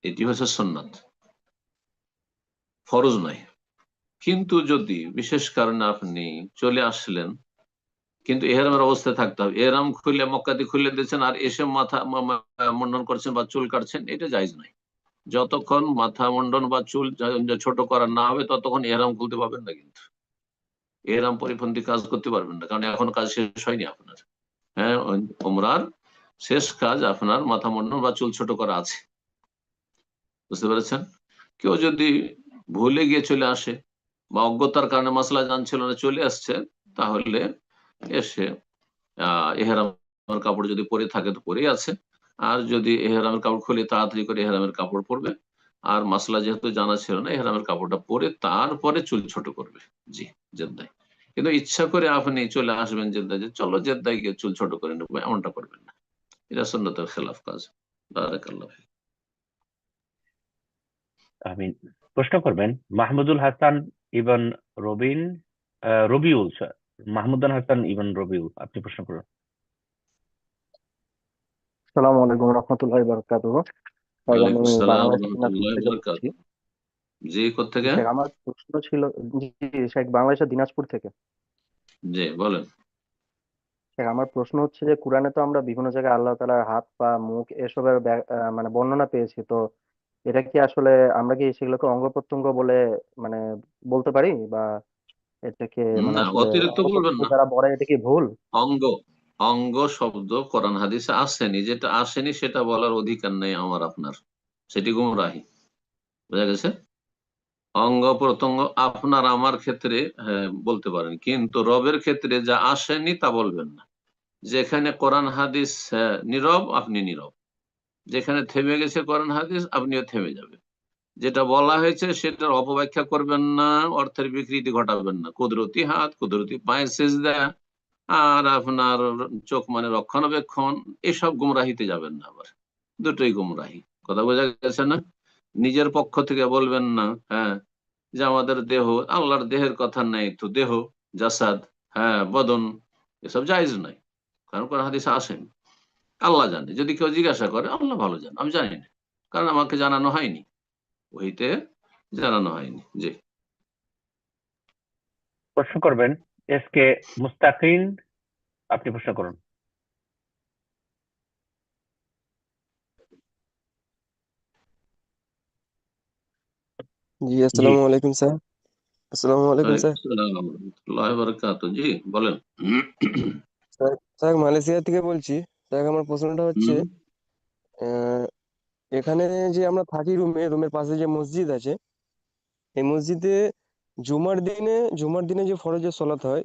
এটি হচ্ছে সুন্নাত, ফরজ নয়। কিন্তু যদি বিশেষ কারণে আপনি চলে আসলেন, কিন্তু এহরামের অবস্থায় থাকতে হবে। এহরাম খুলে, মক্কাতে খুলে দিয়েছেন আর এসে মাথা মুন্ডন করছেন বা চুল কাটছেন, এটা জায়েজ নয়। যতক্ষণ মাথা মুন্ডন বা চুল ছোট করা না হবে ততক্ষণ এহরাম খুলতে পারবেন না, কিন্তু এহরাম পরিপন্থী কাজ করতে পারবেন না, কারণ এখন কাজ শেষ হয়নি আপনার। হ্যাঁ, ওমরার শেষ কাজ আপনার মাথা মুন্ডন বা চুল ছোট করা আছে, বুঝতে পেরেছেন। কেউ যদি ভুলে গিয়ে চলে আসে বা অজ্ঞতার কারণে মাসলা জানছিল না, চলে আসছে, তাহলে এসে এহরামের কাপড় যদি পরে থাকে তো পরেই আছে, আর যদি এহরামের কাপড় খুলে তাড়াতাড়ি করে এহরামের কাপড় পরবে। আর মাসলা যেহেতু জানা ছিল না, এহরামের কাপড়টা পরে তারপরে চুল ছোট করবে। জি, জেদ্দায়। কিন্তু ইচ্ছা করে আপনি চলে আসবেন জেদ্দায়, যে চলো জেদ্দায় গিয়ে চুল ছোট করে নেবো, এমনটা করবেন না, এটা সুন্নতের খেলাফ কাজ। বারাকাল্লাহ ফিক। আমিন। প্রশ্ন করবেন মাহমুদুল হাসান ইবন রবিন, রবিউল, মাহমুদুল হাসান ইবন রবিউল, আপনি প্রশ্ন করুন। আসসালামু আলাইকুম রহমতুল্লাহি বারাকাতুহু। স্যার, আমি ওয়ালাইকুম আসসালাম বাংলাদেশ দিনাজপুর রহমতুল্লাহ থেকে বলছি। বারাকাতুহু। জি, জি কোত্থেকে? শেখ, আমার প্রশ্ন ছিল, জি শেখ, বাংলাদেশের দিনাজপুর থেকে। জি, বলেন। শেখ, আমার প্রশ্ন হচ্ছে যে কোরআনে তো আমরা বিভিন্ন জায়গায় আল্লাহ তাআলার হাত পা মুখ এসবের মানে বর্ণনা পেয়েছি, তো এটা কি আসলে আমরা কি সেগুলোকে অঙ্গ প্রত্যঙ্গ বলে মানে বলতে পারি, বা এটাকে মানে না, আসলে অতিরিক্ত অঙ্গ বলবেন প্রত্যঙ্গ না। যারা বলে এটা কি ভুল? অঙ্গ, অঙ্গ শব্দ কোরআন হাদিসে আসেনি, যেটা আসেনি সেটা বলার অধিকার নেই আমার আপনার, সেটি গুমরাহি। বোঝা গেছে। অঙ্গ প্রত্যঙ্গ আপনার আমার ক্ষেত্রে হ্যাঁ বলতে পারেন, কিন্তু রবের ক্ষেত্রে যা আসেনি তা বলবেন না। যেখানে কোরআন হাদিস নীরব, আপনি নীরব। যেখানে থেমে গেছে কোরআন হাদিস, আপনিও থেমে যাবেন। যেটা বলা হয়েছে সেটার অপব্যাখ্যা করবেন না, অর্থের বিকৃতি ঘটাবেন না। কুদরতি হাত, কুদরতি পায়ে সেজদা, আর আপনার চোখ মানে রক্ষণাবেক্ষণ, এসব গুমরাহিতে যাবেন না। আবার দুটোই গুমরাহি, কথা বোঝা গেছে না। নিজের পক্ষ থেকে বলবেন না, হ্যাঁ, যে আমাদের দেহ, আল্লাহর দেহের কথা নেই তো, দেহ, জাসাদ, হ্যাঁ, বদন, এসব জায়েজ নাই, কারণ কোন হাদিসে আসেনি। আল্লাহ জানে, যদি কেউ জিজ্ঞাসা করে আল্লাহ ভালো জানে, আমি জানি না, কারণ আমাকে জানানো হয়নি, ওইতে জানানো হয়নি। জি, প্রশ্ন করবেন এস কে মুস্তাকিন, আপনি প্রশ্ন করুন। জি, জি, আসসালামু আলাইকুম স্যার। আসসালামু আলাইকুম ওয়ালাইকুম স্যার। আসসালাম ওয়া রাহমাতুল্লাহি ওয়া বারাকাতুহু। জি, বলেন। স্যার, স্যার মালয়েশিয়া থেকে বলছি। স্যার, আমার প্রশ্নটা হচ্ছে, হুম, আহ, এখানে যে আমরা থাকি রুমের পাশে যে মসজিদ আছে, এই মসজিদে জুমার দিনে যে ফরজের সলাত হয়,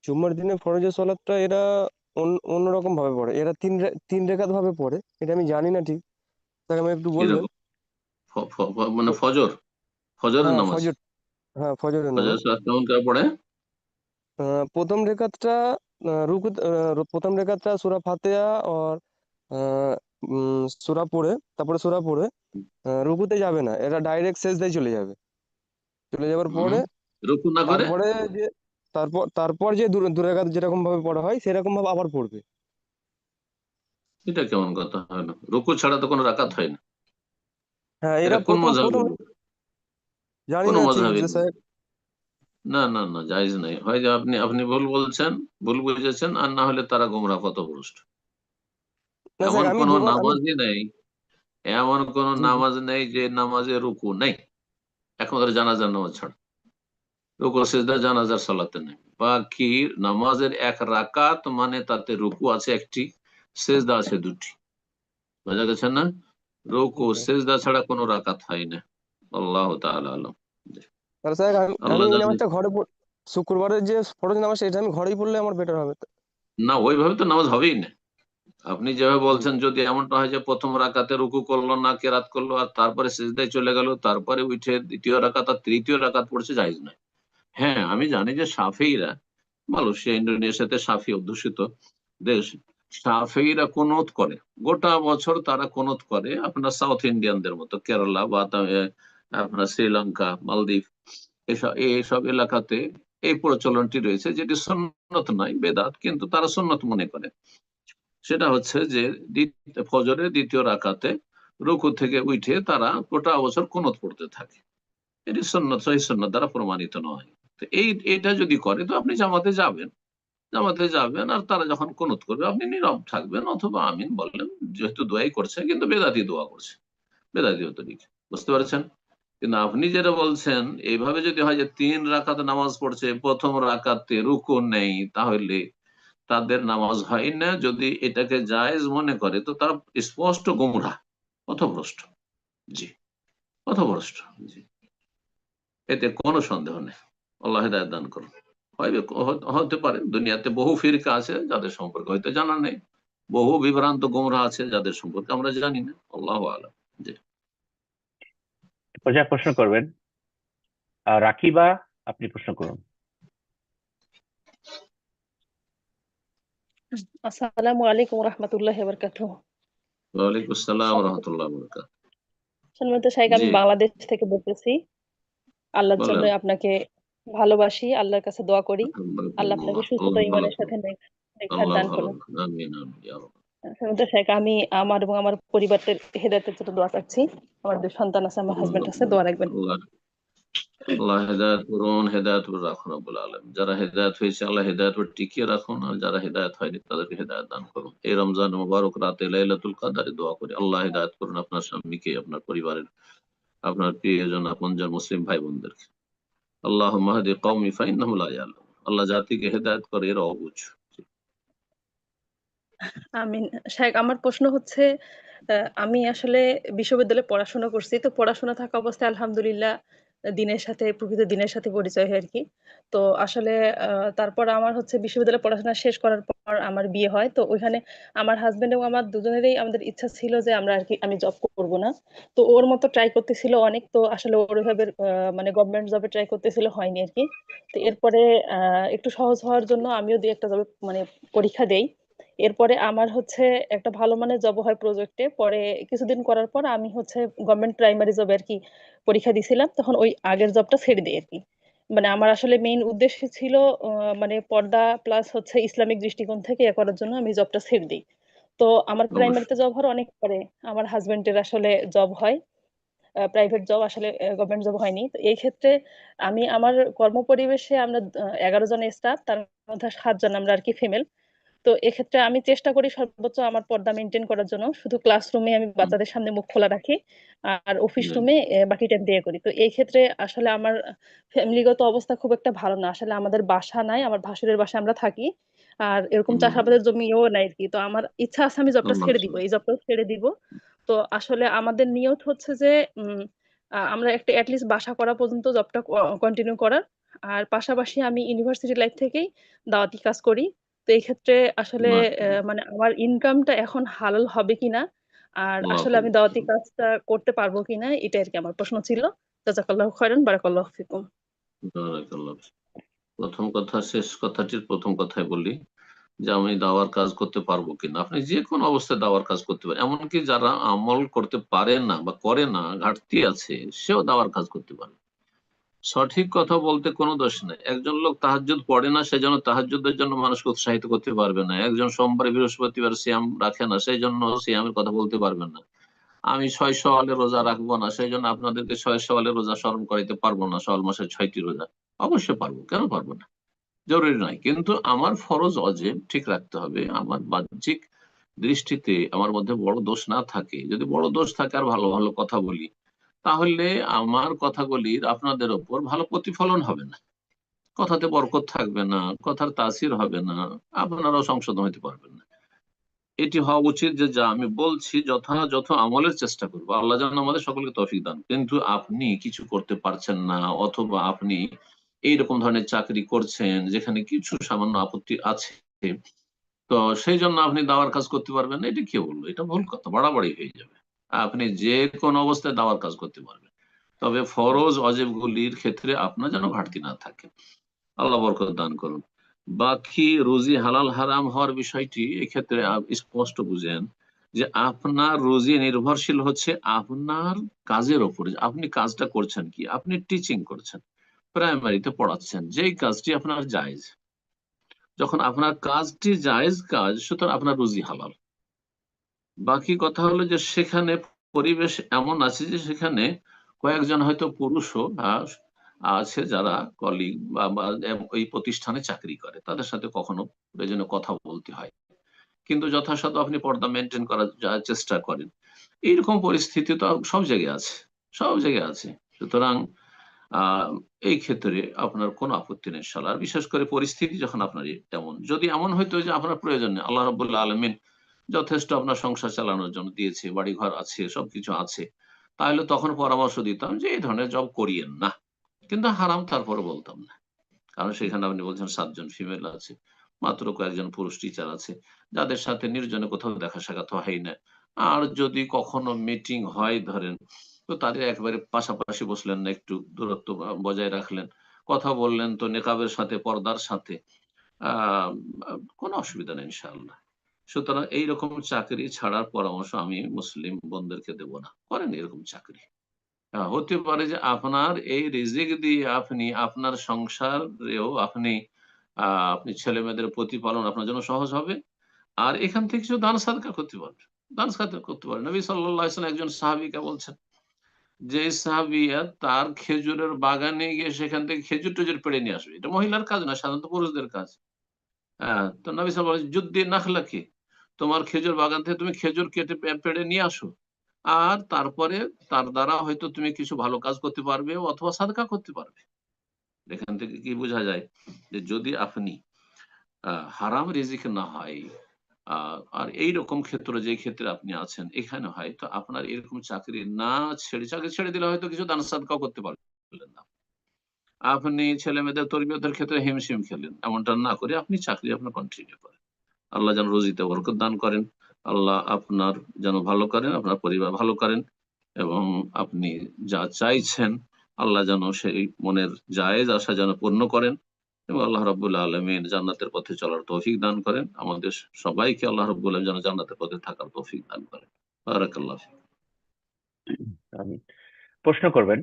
জুমার দিনে ফরজের সলাতটা এরা অন্যরকম ভাবে পড়ে। এরা তিন রেখাত ভাবে পড়ে, এটা আমি জানি না ঠিক। স্যার, আমাকে একটু বলবেন। কিরকম? মানে ফজর, ফজরের হ্যাঁ, নামাজ। ফজর। হ্যাঁ, ফজরের ফজর নামাজ। সালাত কেমন করে পড়ে? প্রথম রেখাতটা প্রথম রেখাতটা সূরা ফাতিহা আর সূরা পড়ে, তারপরে সূরা পড়ে রুকুতে যাবে না, এটা ডাইরেক্ট সেজদায় চলে যাবে। চলে যাওয়ার হুম, পরে রুকু না করে? তারপরে যে তারপর যে দু রেখাত যেরকম ভাবে পড়া হয় সেরকম ভাবে আবার পড়বে। এটা কেমন কথা হয় না? রুকু ছাড়া তো কোনো রাকাত হয় না। হ্যাঁ, এটা এরা কোন প্রথম মজাবে প্রথম বলবো? জানি কোন না ঠিক মজাবে? যে স্যার। না না না, জায়েজ নাই। হয় যে আপনি আপনি ভুল বলছেন, ভুল বুঝেছেন, আর না হলে তারা গোমরাহ পথভ্রষ্ট। না এমন স্যার, আমি কোন গোমরা আমি নামাজই নেই, এমন কোন জি জি নামাজ নেই যে নামাজে রুকু নেই, একমাত্র জানাজার নামাজ ছাড়া। রুকু সিজদা জানাজার সালাতে নেই। বাকি নামাজের এক রাকাত মানে তাতে রুকু আছে একটি, সিজদা আছে দুটি। বোঝা গেছে না? রুকু জি স্যার। সিজদা ছাড়া কোনো রাকাত হয় না। আল্লাহ তাআলা আলাম। আর স্যার আমি আল্লাহ আমি এই জানে। নামাজটা শুক্রবারের যে ফরজ নামাজ সেটা আমি ঘরেই পড়লে আমার বেটার হবে। না, ওইভাবে তো নামাজ হবেই না। আপনি যেভাবে জি বলছেন, যদি এমনটা হয় যে প্রথম রাকাতে রুকু করলো না, কেরাত করলো, আর তারপরে সিজদায় চলে গেল, তারপরে উঠে দ্বিতীয় রাকাত আর তৃতীয় রাকাত পড়ছে, জায়েজ নয়। হ্যাঁ, আমি জানি যে সাফিরা, মালয়েশিয়া ইন্দোনেশিয়াতে সাফি অধ্যুষিত দেশ, সাফিরা কুনুত করে গোটা বছর, তারা কুনুত করে আপনার সাউথ ইন্ডিয়ানদের মতো, কেরালা বা আপনার শ্রীলঙ্কা, মালদ্বীপ, এইসব এলাকাতে এই প্রচলনটি রয়েছে, যেটি সুন্নত নয়, বেদাত, কিন্তু তারা সুন্নত মনে করে। সেটা হচ্ছে যে ফজরের দ্বিতীয় রাকাতে রুকু থেকে উঠে তারা গোটা বছর কুনুত পড়তে থাকে। এটি সুন্নত, সহিহ সুন্নাত দ্বারা প্রমাণিত নয়। তো এটা যদি করে তো আপনি জামাতে যাবেন, জামাতে যাবেন, আর তারা যখন কুনুত করবে আপনি নীরব থাকবেন অথবা আমিন বললেন, যেহেতু দোয়াই করছে, কিন্তু বেদাতি দোয়া করছে, বেদাতি তরিকা। বুঝতে পারছেন? কিন্তু আপনি যেটা বলছেন, এইভাবে যদি হয় যে 3 রাকাত নামাজ পড়ছে, প্রথম রাকাতে রুকু নেই, তাহলে তাদের নামাজ হয় না। যদি এটাকে জায়েজ মনে করে তো তারা স্পষ্ট গোমরাহ, পথভ্রষ্ট। জি, পথভ্রষ্ট। জি, এতে কোনো সন্দেহ নেই। আল্লাহ হেদায়েত দান করুন। হতে পারে দুনিয়াতে বহু ফিরকা আছে যাদের সম্পর্কে হয়তো জানা নেই, বহু বিভ্রান্ত গোমরাহ আছে যাদের সম্পর্কে আমরা জানি না। আল্লাহু আলাম। জি। যা প্রশ্ন করবেন। রাকিবা, আপনি প্রশ্ন করুন। আসসালামু আলাইকুম রহমতুল্লাহি ওয়া বারাকাতুহু। ওয়ালাইকুম আসসালাম রহমতুল্লাহ বরকাত। সম্মানিত শাইখ, আমি জি, বাংলাদেশ থেকে বলতেছি। আল্লাহর জন্য বলেন। আপনাকে ভালোবাসি, আল্লাহর কাছে দোয়া করি আল্লাহ আপনাকে সুস্থতা আল্লাহ ভালো ইমানের সাথে করুন, নেকহাত আল্লাহ দান ভালো করুন। করুন। আমিন আমিন ইয়া রাব্বাল। সম্মানিত শাইখ, আমি আমার এবং আমার পরিবারের হেদায়েতের জন্য দোয়া চাচ্ছি। আমার 2 সন্তান আছে, আমার হাজবেন্ড আছে, দোয়া রাখবেন। আল্লাহ আল্লাহ হেদায়েত করুন, হেদায়েত রাখুন রব্বুল আলামিন। যারা হেদায়েত হয়েছে আল্লাহ হেদায়েত টিকিয়ে রাখুন, আর যারা হেদায়েত হয়নি তাদেরকে হেদায়েত দান করুন। এই রমজান মুবারক রাতে লাইলাতুল কদরে দোয়া করি আল্লাহ হেদায়েত করুন আপনার স্বামীকে, আপনার পরিবারের, আপনার প্রিয়জন, আপনজন মুসলিম ভাই বোনদেরকে। আল্লাহুম্মা হাদি কওমি ফাইন্নাহুম লা ইয়ালামুন। আল্লাহ জাতিকে হেদায়েত করে, এরা অবুঝ। আমিন। শাইখ, আমার প্রশ্ন হচ্ছে, আমি আসলে বিশ্ববিদ্যালয়ে পড়াশোনা করছি। তো পড়াশোনা থাকা অবস্থায় আলহামদুলিল্লাহ দিনের সাথে, প্রকৃত দিনের সাথে পরিচয় হয় আরকি। তো আসলে তারপর আমার হচ্ছে বিশ্ববিদ্যালয়ে পড়াশোনা শেষ করার পর আমার বিয়ে হয়। তো ওইখানে আমার হাসব্যান্ড এবং আমার দুজনেরই আমাদের ইচ্ছা ছিল যে আমরা আরকি, আমি জব করব না। তো ওর মতো ট্রাই করতেছিল অনেক। তো আসলে ওর ওইভাবে মানে গভর্নমেন্ট জবে ট্রাই করতেছিল, হয়নি আরকি। তো এরপরে একটু সহজ হওয়ার জন্য আমিও ২-১টা জবে মানে পরীক্ষা দেই। এরপরে আমার হচ্ছে একটা ভালো মানের জব হয় প্রজেক্টে। পরে কিছুদিন করার পর আমি হচ্ছে গভর্নমেন্ট প্রাইমারি জবে আরকি পরীক্ষা দিছিলাম। তখন ওই আগের জবটা ছেড়ে দেই আরকি। মানে আমার আসলে মেইন উদ্দেশ্য ছিল মানে পর্দা প্লাস হচ্ছে ইসলামিক দৃষ্টিকোণ থেকে ইয়ে করার জন্য আমি জবটা ছেড়ে দিই। তো আমার অবশ্যই। প্রাইমারিতে জব হওয়ার অনেক পরে আমার হাজবেন্ডের আসলে জব হয়। প্রাইভেট জব, আসলে গভর্নমেন্ট জব হয়নি। তো এই ক্ষেত্রে আমি আমার কর্মপরিবেশে আমরা ১১ জন স্টাফ, তার মধ্যে ৭ জন আমরা আরকি ফিমেল। তো এক্ষেত্রে আমি চেষ্টা করি সর্বোচ্চ আমার পর্দা মেনটেন করার জন্য। শুধু ক্লাসরুমে আমি হুম, বাচ্চাদের সামনে মুখ খোলা রাখি। আর অফিস জি, রুমে বাকি টাইম বিয়ে করি। তো এই ক্ষেত্রে আসলে আমার ফ্যামিলিগত অবস্থা খুব একটা ভালো না। আসলে আমাদের বাসা নাই। আমার ভাসুরের বাসায় আমরা থাকি। আর এরকম হুম, চাষাবাদের জমিও নাই আরকি। তো আমার ইচ্ছা আছে আমি জবটা ছেড়ে দিব। আল্লাহ। এই জবটাও ছেড়ে দিব। তো আসলে আমাদের নিয়ত হচ্ছে যে উম আমরা একটা এট লিস্ট বাসা করা পর্যন্ত জবটা কন্টিনিউ করার। আর পাশাপাশি আমি ইউনিভার্সিটি লাইফ থেকেই দাওয়াতি কাজ করি। তো এই ক্ষেত্রে আসলে মাশাআল্লাহ। মানে আমার ইনকামটা এখন হালাল হবে কিনা, আর আল্লাহ আসলে আমি কবুল দাওয়াতি করুন। কাজটা করতে পারবো কিনা, এটা আরকি আমার প্রশ্ন ছিল। জাযাকাল্লাহু খাইরান, বারাকাল্লাহু ফিকুম। বারাকাল্লাহ। প্রথম কথা, শেষ কথাটির প্রথম কথাই বলি যে আমি দাওয়ার কাজ করতে পারবো কিনা। আপনি যে কোনো অবস্থায় দাওয়ার কাজ করতে পারেন, এমনকি যারা আমল করতে পারে না বা করে না, ঘাটতি আছে, সেও দাওয়ার কাজ করতে পারে। সঠিক কথা বলতে কোনো দোষ নেই। একজন লোক তাহাজ্জুদ পড়ে না, সেই জন্য তাহাজ্জুদের জন্য মানুষকে উৎসাহিত করতে পারবে না। একজন সোমবার বৃহস্পতিবার সিয়াম রাখে না, সেই জন্য সিয়ামের কথা বলতে পারবেন না। আমি 6 সওয়ালের রোজা রাখবো না, সেই জন্য আপনাদেরকে 6 সওয়ালের রোজা স্মরণ করাইতে পারবো না, সওয়াল মাসের 6টি রোজা। অবশ্যই পারবো, কেন পারবো না? জরুরি নয়, কিন্তু আমার ফরজ অজেব ঠিক রাখতে হবে। আমার বাহ্যিক দৃষ্টিতে আমার মধ্যে বড় দোষ না থাকে। যদি বড় দোষ থাকে আর ভালো ভালো কথা বলি, তাহলে আমার কথাগুলির আপনাদের ওপর ভালো প্রতিফলন হবে না, কথাতে বরকত থাকবে না, কথার তাসির হবে না, আপনারাও সংশোধন হতে পারবেন না। এটি হওয়া উচিত যে যা আমি বলছি যথাযথ আমলের চেষ্টা করবো। আল্লাহ যেন আমাদের সকলকে তৌফিক দান। কিন্তু আপনি কিছু করতে পারছেন না, অথবা আপনি এইরকম ধরনের চাকরি করছেন যেখানে কিছু সামান্য আপত্তি আছে, তো সেই জন্য আপনি দাওয়ার কাজ করতে পারবেন না, এটা কে বললো? এটা ভুল কথা, বাড়াবাড়ি হয়ে যাবে। আপনি যে কোনো অবস্থায় দাওয়ার কাজ করতে পারবেন, তবে ফরজ অজেব গুলির ক্ষেত্রে আপনার যেন ঘাটতি না থাকে। আল্লাহ বরকত দান করুন। বাকি রুজি হালাল হারাম হওয়ার বিষয়টি এক্ষেত্রে স্পষ্ট বুঝেন যে আপনার রুজি নির্ভরশীল হচ্ছে আপনার কাজের ওপরে। আপনি কাজটা করছেন কি? আপনি টিচিং করছেন, প্রাইমারিতে পড়াচ্ছেন, যেই কাজটি আপনার জায়েজ। যখন আপনার কাজটি জায়েজ কাজ, সুতরাং আপনার রুজি হালাল। বাকি কথা হলো যে সেখানে পরিবেশ এমন আছে যে সেখানে কয়েকজন হয়তো পুরুষও আছে যারা কলিগ বা ওই প্রতিষ্ঠানে চাকরি করে, তাদের সাথে কখনো প্রয়োজনে কথা বলতে হয়, কিন্তু যথাসাধ্য আপনি পর্দা মেনটেন করার চেষ্টা করেন। এইরকম পরিস্থিতি তো সব জায়গায় আছে, সব জায়গায় আছে। সুতরাং এই ক্ষেত্রে আপনার কোনো আপত্তি নেই ইনশাআল্লাহ। আর বিশেষ করে পরিস্থিতি যখন আপনার তেমন, যদি এমন হইতো যে আপনার প্রয়োজন নেই, আল্লাহ রাব্বুল আলামিন যথেষ্ট আপনার সংসার চালানোর জন্য দিয়েছে, বাড়িঘর আছে, সবকিছু আছে, তাহলে তখন পরামর্শ দিতাম যে এই ধরনের জব করিয়েন না, কিন্তু হারাম তারপরে বলতাম না। কারণ সেখানে আপনি বলছেন 7 জন ফিমেল আছে, মাত্র কয়েকজন পুরুষ টিচার আছে, যাদের সাথে নির্জনে কোথাও দেখা সাক্ষাৎ হয় না। আর যদি কখনো মিটিং হয় ধরেন, তো তাদের একেবারে পাশাপাশি বসলেন না, একটু দূরত্ব বজায় রাখলেন, কথা বললেন তো নেকাবের সাথে, পর্দার সাথে, আহ কোনো অসুবিধা নেই ইনশাআল্লাহ। সুতরাং এইরকম চাকরি ছাড়ার পরামর্শ আমি মুসলিম বন্ধুদেরকে দেব না, করেন এরকম চাকরি। হতে পারে যে আপনার এই রিজিক দিয়ে আপনি আপনার সংসারেও আপনি ছেলে মেয়েদের প্রতিপালন আপনার জন্য সহজ হবে, আর এখান থেকে কিছু দান সাদকা করতে পারবেন। দান সাদকা করতে পারেন। নবী সাল্লাল্লাহু আলাইহি ওয়াসাল্লাম একজন সাহাবীকে বলছেন, যে সাহাবিয়া তার খেজুরের বাগানে গিয়ে সেখান থেকে খেজুর টেজুর পেড়ে নিয়ে আসবে, এটা মহিলার কাজ না, সাধারণত পুরুষদের কাজ। তো নবী সাল্লাল্লাহু আলাইহি ওয়াসাল্লাম যুদ্ধে নাখলাকি, তোমার খেজুর বাগান থেকে তুমি খেজুর কেটে পেড়ে নিয়ে আসো, আর তারপরে তার দ্বারা হয়তো তুমি কিছু ভালো কাজ করতে পারবে অথবা সাদকা করতে পারবে। এখান থেকে কি বোঝা যায় যে যদি আপনি হারাম রিজিক না হয়, আর এইরকম ক্ষেত্র যে ক্ষেত্রে আপনি আছেন এখানে হয়, তো আপনার এরকম চাকরি না ছেড়ে, চাকরি ছেড়ে দিলে হয়তো কিছু দান সাদকাও করতে পারলেন না, আপনি ছেলে মেয়েদের তরবিয়তের ক্ষেত্রে হিমশিম খেলেন, এমনটা না করে আপনি চাকরি আপনার কন্টিনিউ করেন। আল্লাহ যেন রুজিতে বরকত দান করেন, আল্লাহ আপনার যেন ভালো করেন, আপনার পরিবার ভালো করেন, এবং আপনি যা চাইছেন আল্লাহ যেন সেই মনের জায়েজ আশা যেন পূর্ণ করেন, এবং আল্লাহ রাব্বুল আলামিন জান্নাতের পথে চলার তৌফিক দান করেন। আমাদের সবাইকে আল্লাহ রাব্বুল আলামিন যেন জান্নাতের পথে থাকার তৌফিক দান করেন। বারাকাল্লাহ ফিক। আমিন। প্রশ্ন করবেন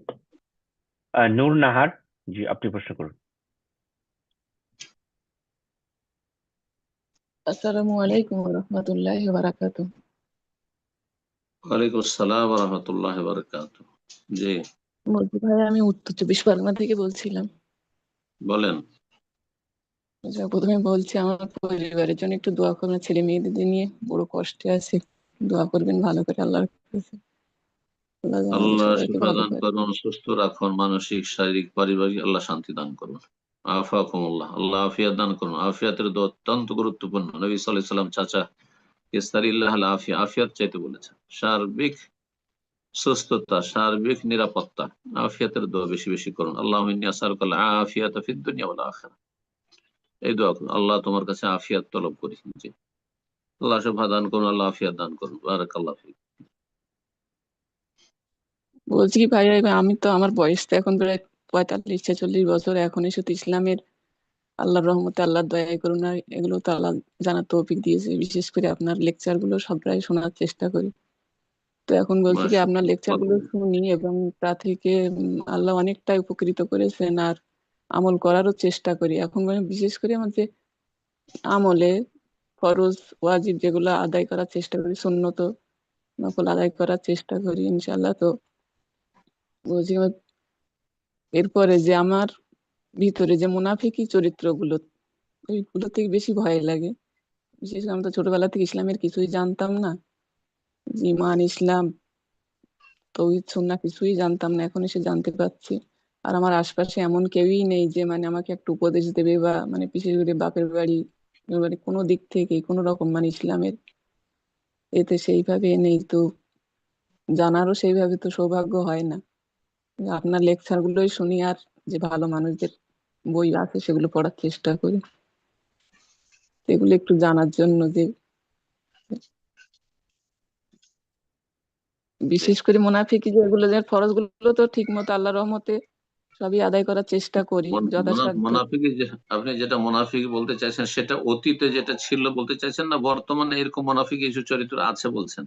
নূর নাহার, জি আপনি প্রশ্ন করুন। আসসালামু আলাইকুম ওয়া রাহমাতুল্লাহি ওয়া বারাকাতুহু। ওয়ালাইকুম আসসালাম ওয়া রাহমাতুল্লাহি ওয়া বারাকাতুহু। জি বলছি ভাই, আমি উত্তর চব্বিশ পরগনা থেকে বলছিলাম। বলেন। আচ্ছা, প্রথমে বলছি আমার পরিবারের জন্য একটু দোয়া করবেন, ছেলে মেয়েদের নিয়ে বড় কষ্টে আছে, দোয়া করবেন ভালো করে আল্লাহর কাছে, আল্লাহ যেন আমাদের আল্লাহ সবাইকে শিফা ভালো দান করে। করুন, সুস্থ রাখুন, মানসিক শারীরিক পারিবারিক আল্লাহ শান্তি দান করুন। আফাকুমুল্লাহ, আল্লাহ আফিয়াত দান করুন। আফিয়াতের দোয়া অত্যন্ত গুরুত্বপূর্ণ। নবী সাল্লাল্লাহু আলাইহি ওয়াসাল্লাম চাচা ইস্তারিল্লাহ আল আফিয়া, আফিয়াত চাইতে বলেছেন। সার্বিক সুস্থতা, সার্বিক নিরাপত্তা, আফিয়াতের দোয়া বেশি বেশি করুন। আল্লাহুম্মা ইন্নী আসআলুকাল আফিয়াতা ফিদ দুনিয়া ওয়াল আখিরাহ, এই দোয়া করুন, আল্লাহ তোমার কাছে আফিয়াত তলব করি। জি, আল্লাহ শিফা দান করুন, আল্লাহ আফিয়াত দান করুন। বারাকাল্লাহু ফিক। বলছি কি ভাইয়া, এবার আমি তো, আমার বয়স তো এখন প্রায় 45-46 বছর, এখন এসে তো ইসলামের আল্লাহর রহমতে, আল্লাহর দয়া করুণা এগুলো তো আল্লাহ জানার তৌফিক দিয়েছে। বিশেষ করে আপনার লেকচার গুলো সবটাই শোনার চেষ্টা করি। তো এখন বলছি কি, আপনার লেকচার গুলো শুনি এবং তা থেকে আল্লাহ অনেকটাই উপকৃত করেছেন, আর আমল করারও চেষ্টা করি। এখন বিশেষ করে আমাদের আমলে ফরজ ওয়াজিব যেগুলো আদায় করার চেষ্টা করি, সুন্নত নফল আদায় করার চেষ্টা করি ইনশাল্লাহ। তো বলছি এরপরে যে আমার ভিতরে যে মুনাফিকি চরিত্রগুলো, ওইগুলো থেকে বেশি ভয় লাগে। বিশেষ করে আমি তো ছোটবেলা থেকে ইসলামের কিছুই জানতাম না, যে ইমান ইসলাম তৌহিদ সুন্নাহ কিছুই জানতাম না, এখন এসে জানতে পারছি। আর আমার আশপাশে এমন কেউই নেই যে আমাকে একটু উপদেশ দেবে, বা বিশেষ করে বাপের বাড়ি কোনো দিক থেকে কোনো রকম ইসলামের এতে সেইভাবে নেই, তো জানারও সেইভাবে তো সৌভাগ্য হয় না। আপনার লেকচার গুলোই শুনি, আর যে ভালো মানুষদের বই আছে সেগুলো পড়ার চেষ্টা করি, এগুলো একটু জানার জন্য যে বিশেষ করে মুনাফিকি যেগুলো, যে ফরজ গুলো তো ঠিক মতো আল্লাহর রহমতে সবই আদায় করার চেষ্টা করি যথাসাধ্য। মুনাফিকি যে আপনি যেটা মুনাফিকি বলতে চাইছেন, সেটা অতীতে যেটা ছিল বলতে চাইছেন, না বর্তমানে এরকম মুনাফিকি কিছু চরিত্র আছে বলছেন?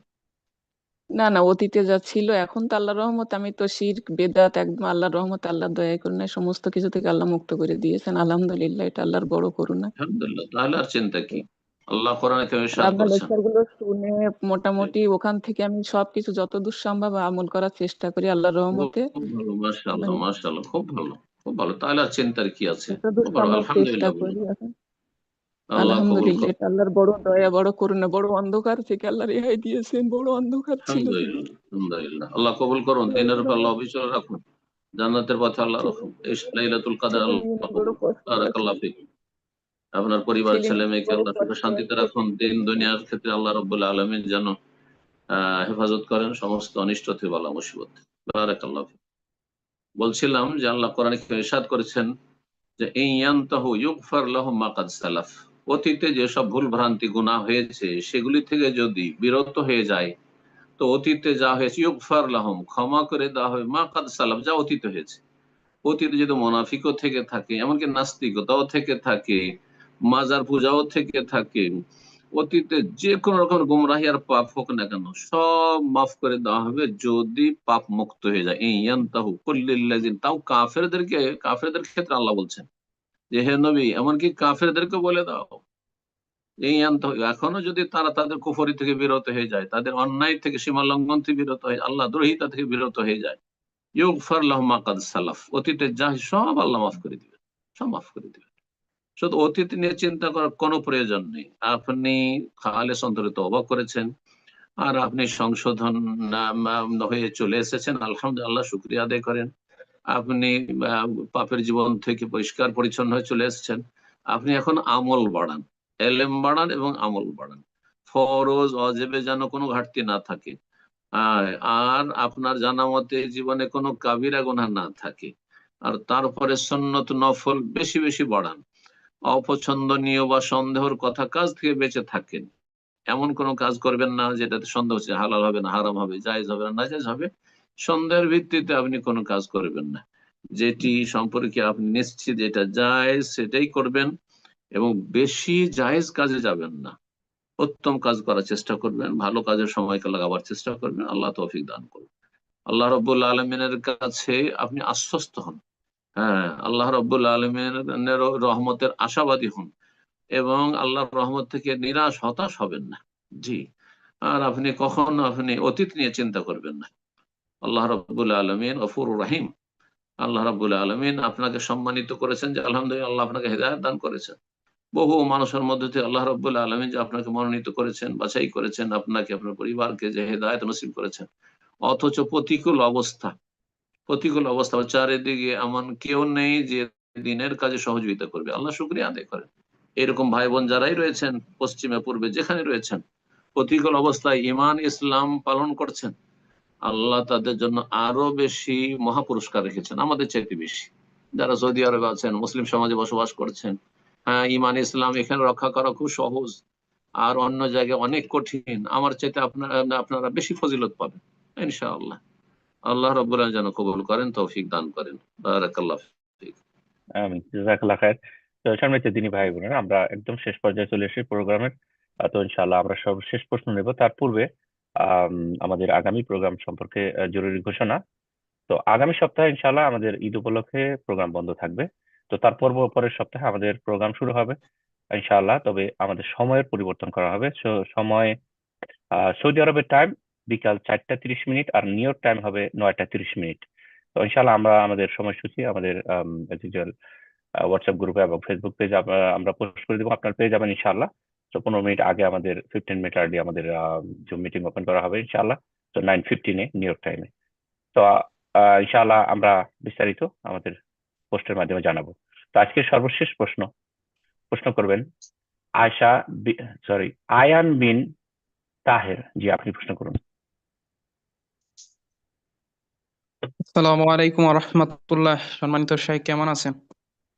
না না, অতীতে যা ছিল, এখন তো আল্লাহর রহমত আমি তো শিরক বেদাত একদম আল্লাহর রহমত, আল্লাহর দয়া করুণা সমস্ত কিছু থেকে আল্লাহ মুক্ত করে দিয়েছেন, আলহামদুলিল্লাহ, এটা আল্লাহর বড় করুণা। আলহামদুলিল্লাহ, তাহলে আর চিন্তা কি? আল্লাহ কোরআনে কেউ ইরশাদ আপনার করছেন। লেকচার গুলো শুনে মোটামুটি ওখান থেকে আমি সবকিছু যতদূর সম্ভব আমল করার চেষ্টা করি আল্লাহর রহমতে। খুব ভালো, মাশাআল্লাহ মাশাআল্লাহ, খুব ভালো খুব ভালো, তাহলে আর চিন্তার কি আছে? যতদূর খুব ভালো, সম্ভব চেষ্টা আলহামদুলিল্লাহ বলুন। করি এখন। আল্লাহ কবুল আলহামদুলিল্লাহ, করুন। এটা আল্লাহর বড় দয়া, বড় করুণা, বড় অন্ধকার থেকে আল্লাহ রেহাই দিয়েছেন, বড় অন্ধকার ছিল আলহামদুলিল্লাহ আলহামদুলিল্লাহ, আল্লাহ কবুল করুন, দিনের উপর আল্লাহ অবিচল রাখুন, জান্নাতের পথে আল্লাহ রাখুন, এই লাইলাতুল কদর আল্লাহ কবুল করুন। বারাকাল্লাহ ফিক। আপনার পরিবার ছেলে মেয়েকে আল্লাহ সুখে শান্তিতে রাখুন, দিন দুনিয়ার ক্ষেত্রে আল্লাহ রাব্বুল আলামিন যেন হেফাজত করেন সমস্ত অনিষ্ট থেকে, বালা মুসিবত। বারাকাল্লাহ ফিক। বলছিলাম যে আল্লাহ কোরআনে ইরশাদ করেছেন যে ইয়ানতাহু ইউগফার লাহুম মা কাদ সালাফ, অতীতে যেসব ভুল ভ্রান্তি গুনাহ হয়েছে সেগুলি থেকে যদি বিরত হয়ে যায়, তো অতীতে যা হয়েছে ইউগফার লাহুম, ক্ষমা করে দেওয়া হবে, মা কাদ সালাফ, যা অতীত হয়েছে। অতীতে যদি মুনাফিকও থেকে থাকে, এমনকি নাস্তিকতাও থেকে থাকে, মাজার পূজাও থেকে থাকে, অতীতে যে কোনো রকম গুমরাহি আর পাপ হোক না কেন, সব মাফ করে দেওয়া হবে যদি পাপ মুক্ত হয়ে যায়। ইয়ানতাহু কুল্লিল্লাযিন, তাও কাফেরদের ক্ষেত্রে আল্লাহ বলছেন যে হে নবী, এমনকি কাফেরদেরকে বলে দাও, এই এখনো যদি তারা তাদের কুফরি থেকে বিরত হয়ে যায়, তাদের অন্যায় থেকে সীমা লঙ্ঘন থেকে বিরত হয়ে, আল্লাহ দ্রোহিতা থেকে বিরত হয়ে যায়, ইউগফার লাহুম মা কাদ সালাফ, অতীতে যা সব আল্লাহ মাফ করে দিবেন, সব মাফ করে দিবেন। শুধু অতীত নিয়ে চিন্তা করার কোনো প্রয়োজন নেই। আপনি খালেস অন্তরে তওবা করেছেন, আর আপনি সংশোধন হয়ে চলে এসেছেন, আলহামদুলিল্লাহ, শুকরিয়া আদায় করেন। আপনি পাপের জীবন থেকে পরিষ্কার পরিচ্ছন্ন হয়ে চলে এসেছেন, আপনি এখন আমল বাড়ান, এলেম বাড়ান এবং আমল বাড়ান, ফরজ ওয়াজিবে যেন কোনো ঘাটতি না থাকে, আর আপনার জানা মতে জীবনে কোনো কাবিরা গুনাহ না থাকে, আর তারপরে সুন্নত নফল বেশি বেশি বাড়ান, অপছন্দনীয় বা সন্দেহের কথা কাজ থেকে বেঁচে থাকেন, এমন কোনো কাজ করবেন না যেটাতে সন্দেহ হচ্ছে হালাল হবে না হারাম হবে, জায়েজ হবে না নাজায়েজ হবে, সন্দেহের ভিত্তিতে আপনি কোনো কাজ করবেন না, যেটি সম্পর্কে আপনি নিশ্চিত এটা জায়েজ সেটাই করবেন, এবং বেশি জায়েজ কাজে যাবেন না, উত্তম কাজ করার চেষ্টা করবেন, ভালো কাজের সময়কে লাগাবার চেষ্টা করবেন। আল্লাহ তৌফিক দান করুন। আল্লাহ রাব্বুল আলামিনের কাছে আপনি আশ্বস্ত হন, হ্যাঁ, আল্লাহ রাব্বুল আলামিনের রহমতের আশাবাদী হন, এবং আল্লাহর রহমত থেকে নিরাশ হতাশ হবেন না। জি, আর আপনি কখনো অতীত নিয়ে চিন্তা করবেন না। আল্লাহ রাব্বুল আলামিন গফুরুর রহিম, আল্লাহ রাব্বুল আলামিন আপনাকে সম্মানিত করেছেন, যে আলহামদুলিল্লাহ আল্লাহ আপনাকে হেদায়েত দান করেছেন। বহু মানুষের মধ্যে থেকে আল্লাহ রাব্বুল আলামিন যে আপনাকে মনোনীত করেছেন, বাছাই করেছেন, আপনাকে আপনার পরিবারকে যে হেদায়েত নসিব করেছেন, অথচ প্রতিকূল অবস্থা চারিদিকে এমন কেউ নেই যে দিনের কাজে সহযোগিতা করবে। আল্লাহ শুকরিয়া আদায় করেন, এরকম ভাই বোন যারাই রয়েছেন পশ্চিমে পূর্বে যেখানে রয়েছেন, প্রতিকূল অবস্থায় ঈমান ইসলাম পালন করছেন, আল্লাহ তাদের জন্য আরো বেশি মহাপুরস্কার রেখেছেন, আমাদের চাইতে বেশি। যারা সৌদি আরবে আছেন, মুসলিম সমাজে বসবাস করছেন, হ্যাঁ, ঈমান ইসলাম এখানে রক্ষা করা খুব সহজ, আর অন্য জায়গায় অনেক কঠিন, আমার চাইতে আপনারা বেশি ফজিলত পাবেন ইনশাআল্লাহ। আল্লাহ রাব্বুল আলামিন যেন কবুল করেন, তৌফিক দান করেন। বারাকাল্লাহ ফিক। আমিন, জাযাকাল্লাহ খায়ের। তো সম্মানিত দিনী ভাই বোনেরা, আমরা একদম শেষ পর্যায়ে চলে এসেছি প্রোগ্রামের। তো ইনশাআল্লাহ আমরা সর্বশেষ প্রশ্ন নেব, তার পূর্বে আমাদের আগামী প্রোগ্রাম সম্পর্কে জরুরি ঘোষণা। তো আগামী সপ্তাহে ইনশাআল্লাহ আমাদের ঈদ উপলক্ষে প্রোগ্রাম বন্ধ থাকবে। তো তার পরের সপ্তাহে আমাদের প্রোগ্রাম শুরু হবে ইনশাআল্লাহ। তবে আমাদের সময়ের পরিবর্তন করা হবে। সময় সৌদি আরবের টাইম বিকাল 4টা 30 মিনিট, আর নিউ ইয়র্ক টাইম হবে 9টা 30 মিনিট। তো ইনশাআল্লাহ আমরা আমাদের সময়সূচি আমাদের হোয়াটসঅ্যাপ গ্রুপে এবং ফেসবুক পেজ আমরা পোস্ট করে দেবো, আপনারা পেয়ে যাবেন ইনশাআল্লাহ। তো 15 মিনিট আগে আমাদের 15 মিনিট আর্লি আমাদের জুম মিটিং ওপেন করা হবে ইনশাআল্লাহ। তো 9:15 নিউ ইয়র্ক টাইমে। তো ইনশাআল্লাহ আমরা বিস্তারিত আমাদের পোস্টের মাধ্যমে জানাবো। তো আজকে সর্বশেষ প্রশ্ন করবেন আয়ান বিন তাহের। জি, আপনি প্রশ্ন করুন। আসসালামু আলাইকুম রহমতুল্লাহ। সম্মানিত শাইখ, কেমন আছেন?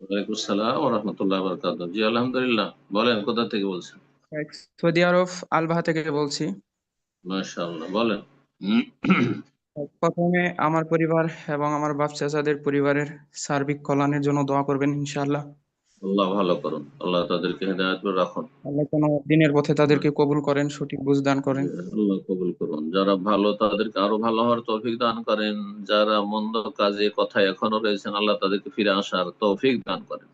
ওয়ালাইকুম আসসালাম ওয়া রাহমাতুল্লাহি ওয়া বারাকাতুহু। জি আলহামদুলিল্লাহ। বলেন, কোথা থেকে বলছেন? সৌদি আরব আলবাহা থেকে বলছি। মাশাআল্লাহ, বলেন। প্রথমে আমার পরিবার এবং আমার বাপ চাচাদের পরিবারের সার্বিক কল্যাণের জন্য দোয়া করবেন ইনশাআল্লাহ। আল্লাহ ভালো করুন, আল্লাহ তাদেরকে হেদায়েত করে রাখুন, আল্লাহ যেন দিনের পথে তাদেরকে কবুল করেন, সঠিক বুঝ দান করেন। আল্লাহ কবুল করুন। যারা ভালো তাদেরকে আরো ভালো হওয়ার তৌফিক দান করেন, যারা মন্দ কাজে কথায় এখনো রয়েছেন আল্লাহ তাদেরকে ফিরে আসার তৌফিক দান করেন।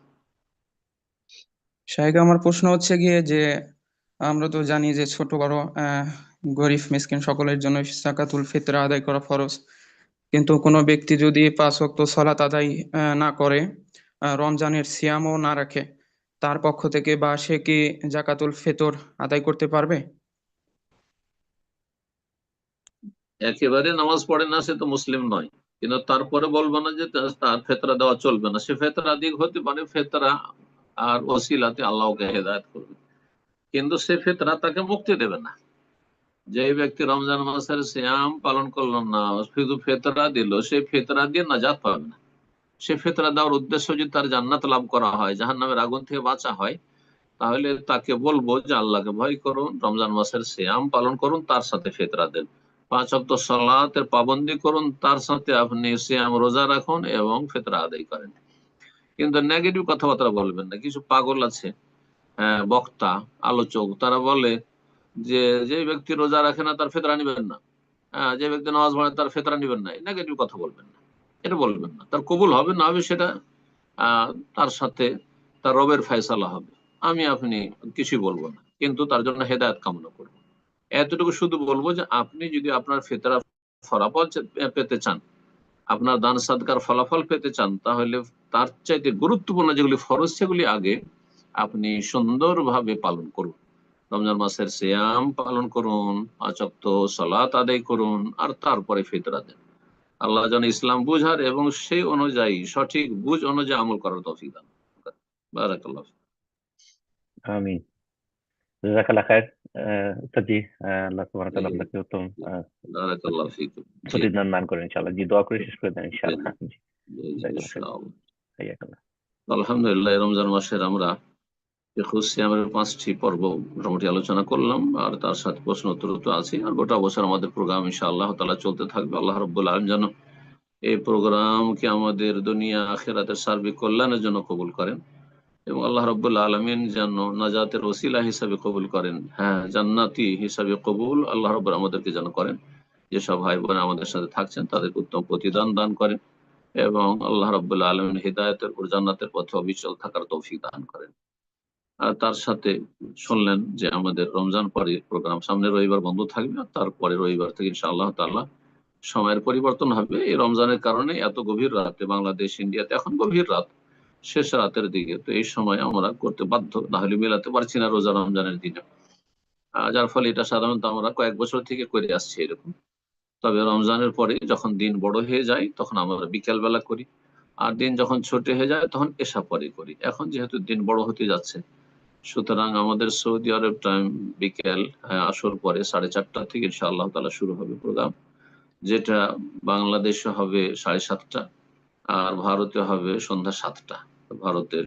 শাইখ, আমার প্রশ্ন হচ্ছে গিয়ে যে আমরা তো জানি যে ছোট বড় গরিব মিসকিন সকলের জন্য যাকাতুল ফিতর আদায় করা ফরজ, কিন্তু কোনো ব্যক্তি যদি 5 ওয়াক্ত সালাত আদায় না করে, রমজানের সিয়ামও না রাখে, তার পক্ষ থেকে বা সে কি যাকাতুল ফিতর আদায় করতে পারবে? একেবারে নামাজ পড়ে না সে তো মুসলিম নয়, কিন্তু তারপরে বলবো না যে তার ফেতরা দেওয়া চলবে না। সে ফেতরা দিক হতে পারে, ফেতরা আর ওসিলাতে আল্লাহকে হেদায়েত করবে, কিন্তু সে ফেতরা তাকে মুক্তি দেবে না। যে ব্যক্তি রমজান মাসের সিয়াম পালন করলো না, শুধু ফেতরা দিল, সে ফেতরা দিয়ে নাজাত পাবে না। সে ফেতরা দেওয়ার উদ্দেশ্য যদি তার জান্নাত লাভ করা হয়, জাহান্নামের আগুন থেকে বাঁচা হয়, তাহলে তাকে বলবো যে আল্লাহকে ভয় করুন, রমজান মাসের সিয়াম পালন করুন, তার সাথে ফেতরা দেন, 5 ওয়াক্ত সালাতের পাবন্দি করুন, তার সাথে আপনি সিয়াম রোজা রাখুন এবং ফেতরা আদায় করেন। কিন্তু নেগেটিভ কথাবার্তা বলবেন না। কিছু পাগল আছে, বক্তা, আলোচক, তারা বলে যে যে ব্যক্তি রোজা রাখে না তার ফেতরা নিবেন না, যে ব্যক্তি নামাজ পড়ে তার ফেতরা নিবেন না। নেগেটিভ কথা বলবেন না, এটা বলবেন না। তার কবুল হবে না হবে সেটা তার সাথে তার রবের ফয়সালা হবে, আমি আপনি কিছুই বলবো না, কিন্তু তার জন্য হেদায়েত কামনা করব। এতটুকু শুধু বলবো যে আপনি যদি আপনার ফেতরা ফলাফল পেতে চান, আপনার দান সাদকার ফলাফল পেতে চান, তাহলে তার চাইতে গুরুত্বপূর্ণ যেগুলি ফরজ সেগুলি আগে আপনি সুন্দরভাবে পালন করুন। রমজান মাসের সিয়াম পালন করুন, 5 ওয়াক্ত সালাত আদায় করুন, আর তারপরে ফিতরা দেন। আল্লাহ যেন ইসলাম বুঝার এবং সেই অনুযায়ী সঠিক বুঝ অনুযায়ী আমল করার তৌফিক দান করেন। বারাকাল্লাহ। আমিন, জাযাকাল্লাহ খায়ের। উস্তাদ জি, আল্লাহ সুবহানাহু ওয়া তাআলা আপনাকে উত্তম বারাকাল্লাহ ফিকুম। জি প্রতিদান দান করেন ইনশাআল্লাহ। জি, দোয়া করে শেষ করে দেন ইনশাআল্লাহ। জি, জি, জাযাকাল্লাহ খায়ের। ইনশাআল্লাহ। হাইয়াকাল্লাহ। আলহামদুলিল্লাহ, রমজান মাসের আমরা সিয়ামের 5টি পর্ব মোটামুটি আলোচনা করলাম, আর তার সাথে প্রশ্ন উত্তর তো আছে, আর গোটা বছর আমাদের প্রোগ্রাম ইনশাআল্লাহ তাআলা চলতে থাকবে। আল্লাহ রাব্বুল আলামিন যেন এই প্রোগ্রামকে আমাদের দুনিয়া আখিরাতের সার্বিক কল্যাণের জন্য কবুল করেন, এবং আল্লাহ রাব্বুল আলামিন যেন নাজাতের ওসিলা হিসাবে কবুল করেন, জান্নাতি হিসাবে কবুল আল্লাহ রাব্বুল আমাদেরকে যেন করেন। যেসব ভাই বোন আমাদের সাথে থাকছেন তাদেরকে উত্তম প্রতিদান দান করেন, এবং আল্লাহ রাব্বুল আলামিন হিদায়াতের ও জান্নাতের পথে অবিচল থাকার তৌফিক দান করেন। আর তার সাথে শুনলেন যে আমাদের রমজান পরে প্রোগ্রাম সামনে রবিবার বন্ধ থাকবে, আর তারপরে রবিবার থেকে ইনশাআল্লাহ তাআলা সময়ের পরিবর্তন হবে। এই রমজানের কারণে এত গভীর রাতে বাংলাদেশ ইন্ডিয়াতে এখন গভীর রাত, শেষ রাতের দিকে, তো এই সময় আমরা করতে বাধ্য, না হলে মেলাতে পারছি না রোজা রমজানের দিনে। যার ফলে এটা সাধারণত আমরা কয়েক বছর থেকে করে আসছি এরকম। তবে রমজানের পরে যখন দিন বড় হয়ে যায় তখন আমরা বিকেল বেলা করি, আর দিন যখন ছোট হয়ে যায় তখন এশা পরে করি। এখন যেহেতু দিন বড় হতে যাচ্ছে, সুতরাং আমাদের সৌদি আরব টাইম বিকেল আসর পরে 4:30 থেকে ইনশাআল্লাহ তাআলা শুরু হবে প্রোগ্রাম, যেটা বাংলাদেশে হবে 7:30, আর ভারতে হবে সন্ধ্যা 7টা। ভারতের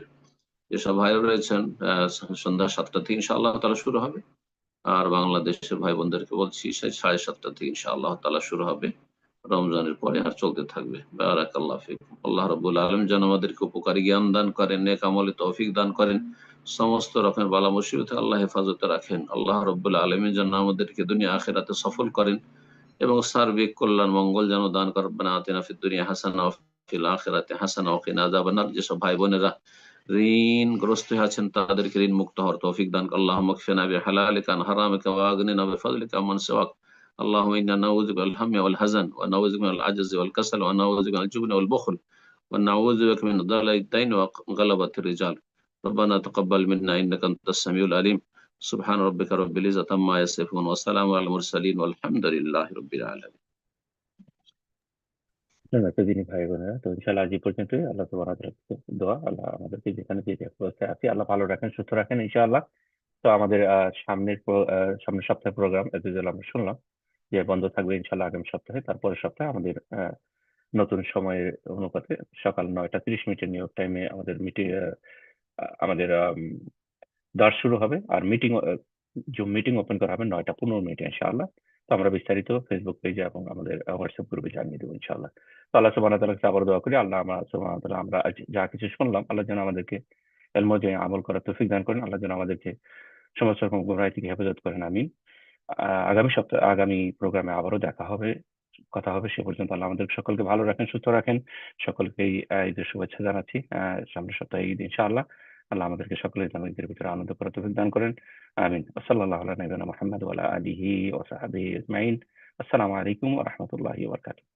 যেসব ভাইরা রয়েছেন সন্ধ্যা 7টা থেকে ইনশাআল্লাহ তাআলা শুরু হবে, আর বাংলাদেশের ভাই বোনদেরকে বলছি 7:30 থেকে ইনশাআল্লাহ তাআলা শুরু হবে। রমজানের পরে আর চলতে থাকবে। বারাকাল্লাহ ফিকুম। আল্লাহ রাব্বুল আলামিন যেন আমাদেরকে উপকারী জ্ঞান দান করেন, নেক আমলে তৌফিক দান করেন, সমস্ত রকমের বালা মুসিবত আল্লাহ হেফাজতে রাখেন। আল্লাহ রাব্বুল আলামিন যেন আমাদেরকে দুনিয়া আখিরাতে সফল করেন এবং সার্বিক কল্যাণ মঙ্গল যেন দান করেন। রব্বানা আতিনা ফিদ দুনিয়া হাসানা ওয়া ফিল আখিরাতি হাসানা ওয়া কিনা আযাবান্নার। যেসব ভাই বোনেরা ঋণগ্রস্ত হয়ে আছেন তাদেরকে ঋণ মুক্ত হওয়ার তৌফিক দান করেন। আল্লাহুম্মা কফিনা বিহালালিকা আন হারামিকা ওয়া আগনিনা বিফadlika আম্মান সিওয়াক। اللهم إنا نعوذ بك من الهم والحزن ونعوذ بك من العجز والكسل ونعوذ بك من الجبن والبخل ونعوذ بك من ضلال الدين وغلبة الرجال. ربنا تقبل منا إنك أنت السميع العليم. سبحان ربك رب العزة عما يصفون وسلام على المرسلين والحمد لله رب العالمين. ধন্যবাদ দিনী ভাই বোনেরা। তো ইনশাআল্লাহ আজ এই পর্যন্তই। আল্লাহ সুবহানাহু ওয়া তাআলার দোয়া আল্লাহ আমাদেরকে যেখানে যে অবস্থায় আছি আল্লাহ ভালো রাখেন, সুস্থ রাখেন ইনশাআল্লাহ। তো আমাদের সামনের সপ্তাহের প্রোগ্রাম এতদিন আমরা শুনলাম যে বন্ধ থাকবে ইনশাআল্লাহ আগামী সপ্তাহে। তারপরের সপ্তাহে আমাদের নতুন সময়ের অনুপাতে সকাল 9টা 30 নিউ ইয়র্ক টাইমে আমাদের আমাদের দর্শ শুরু হবে আর জুম মিটিং ওপেন করা হবে 9টা 15 ইনশাআল্লাহ। তো আমরা বিস্তারিত ফেসবুক পেজে এবং আমাদের হোয়াটসঅ্যাপ গ্রুপে জানিয়ে দেবো ইনশাআল্লাহ। তো আল্লাহ সুবহানাহু ওয়া তাআলার কাছে আবার দোয়া করি আল্লাহ সুবহানাহু ওয়া তাআলা আমরা আজ যা কিছু শুনলাম আল্লাহ যেন আমাদেরকে এলম অনুযায়ী আমল করার তৌফিক দান করেন। আল্লাহ যেন আমাদেরকে সমস্ত রকম গুমরাহি থেকে হেফাজত করেন। আমিন। আগামী প্রোগ্রামে আবারও দেখা হবে, কথা হবে। সে পর্যন্ত আল্লাহ আমাদের সকলকে ভালো রাখেন, সুস্থ রাখেন। সকলকেই ঈদের শুভেচ্ছা জানাচ্ছি। সামনের সপ্তাহে ঈদ ইনশাআল্লাহ। আল্লাহ আমাদেরকে সকলের যেন ঈদের ভিতরে আনন্দ করার তৌফিক দান করেন। আমিন। সাল্লাল্লাহু আলা নবিয়িনা মুহাম্মদ ওয়া আলা আলিহি ওয়া সাহবিহি আজমাইন। আসসালামু আলাইকুম ওয়া রাহমাতুল্লাহি ওয়া বারাকাতুহু।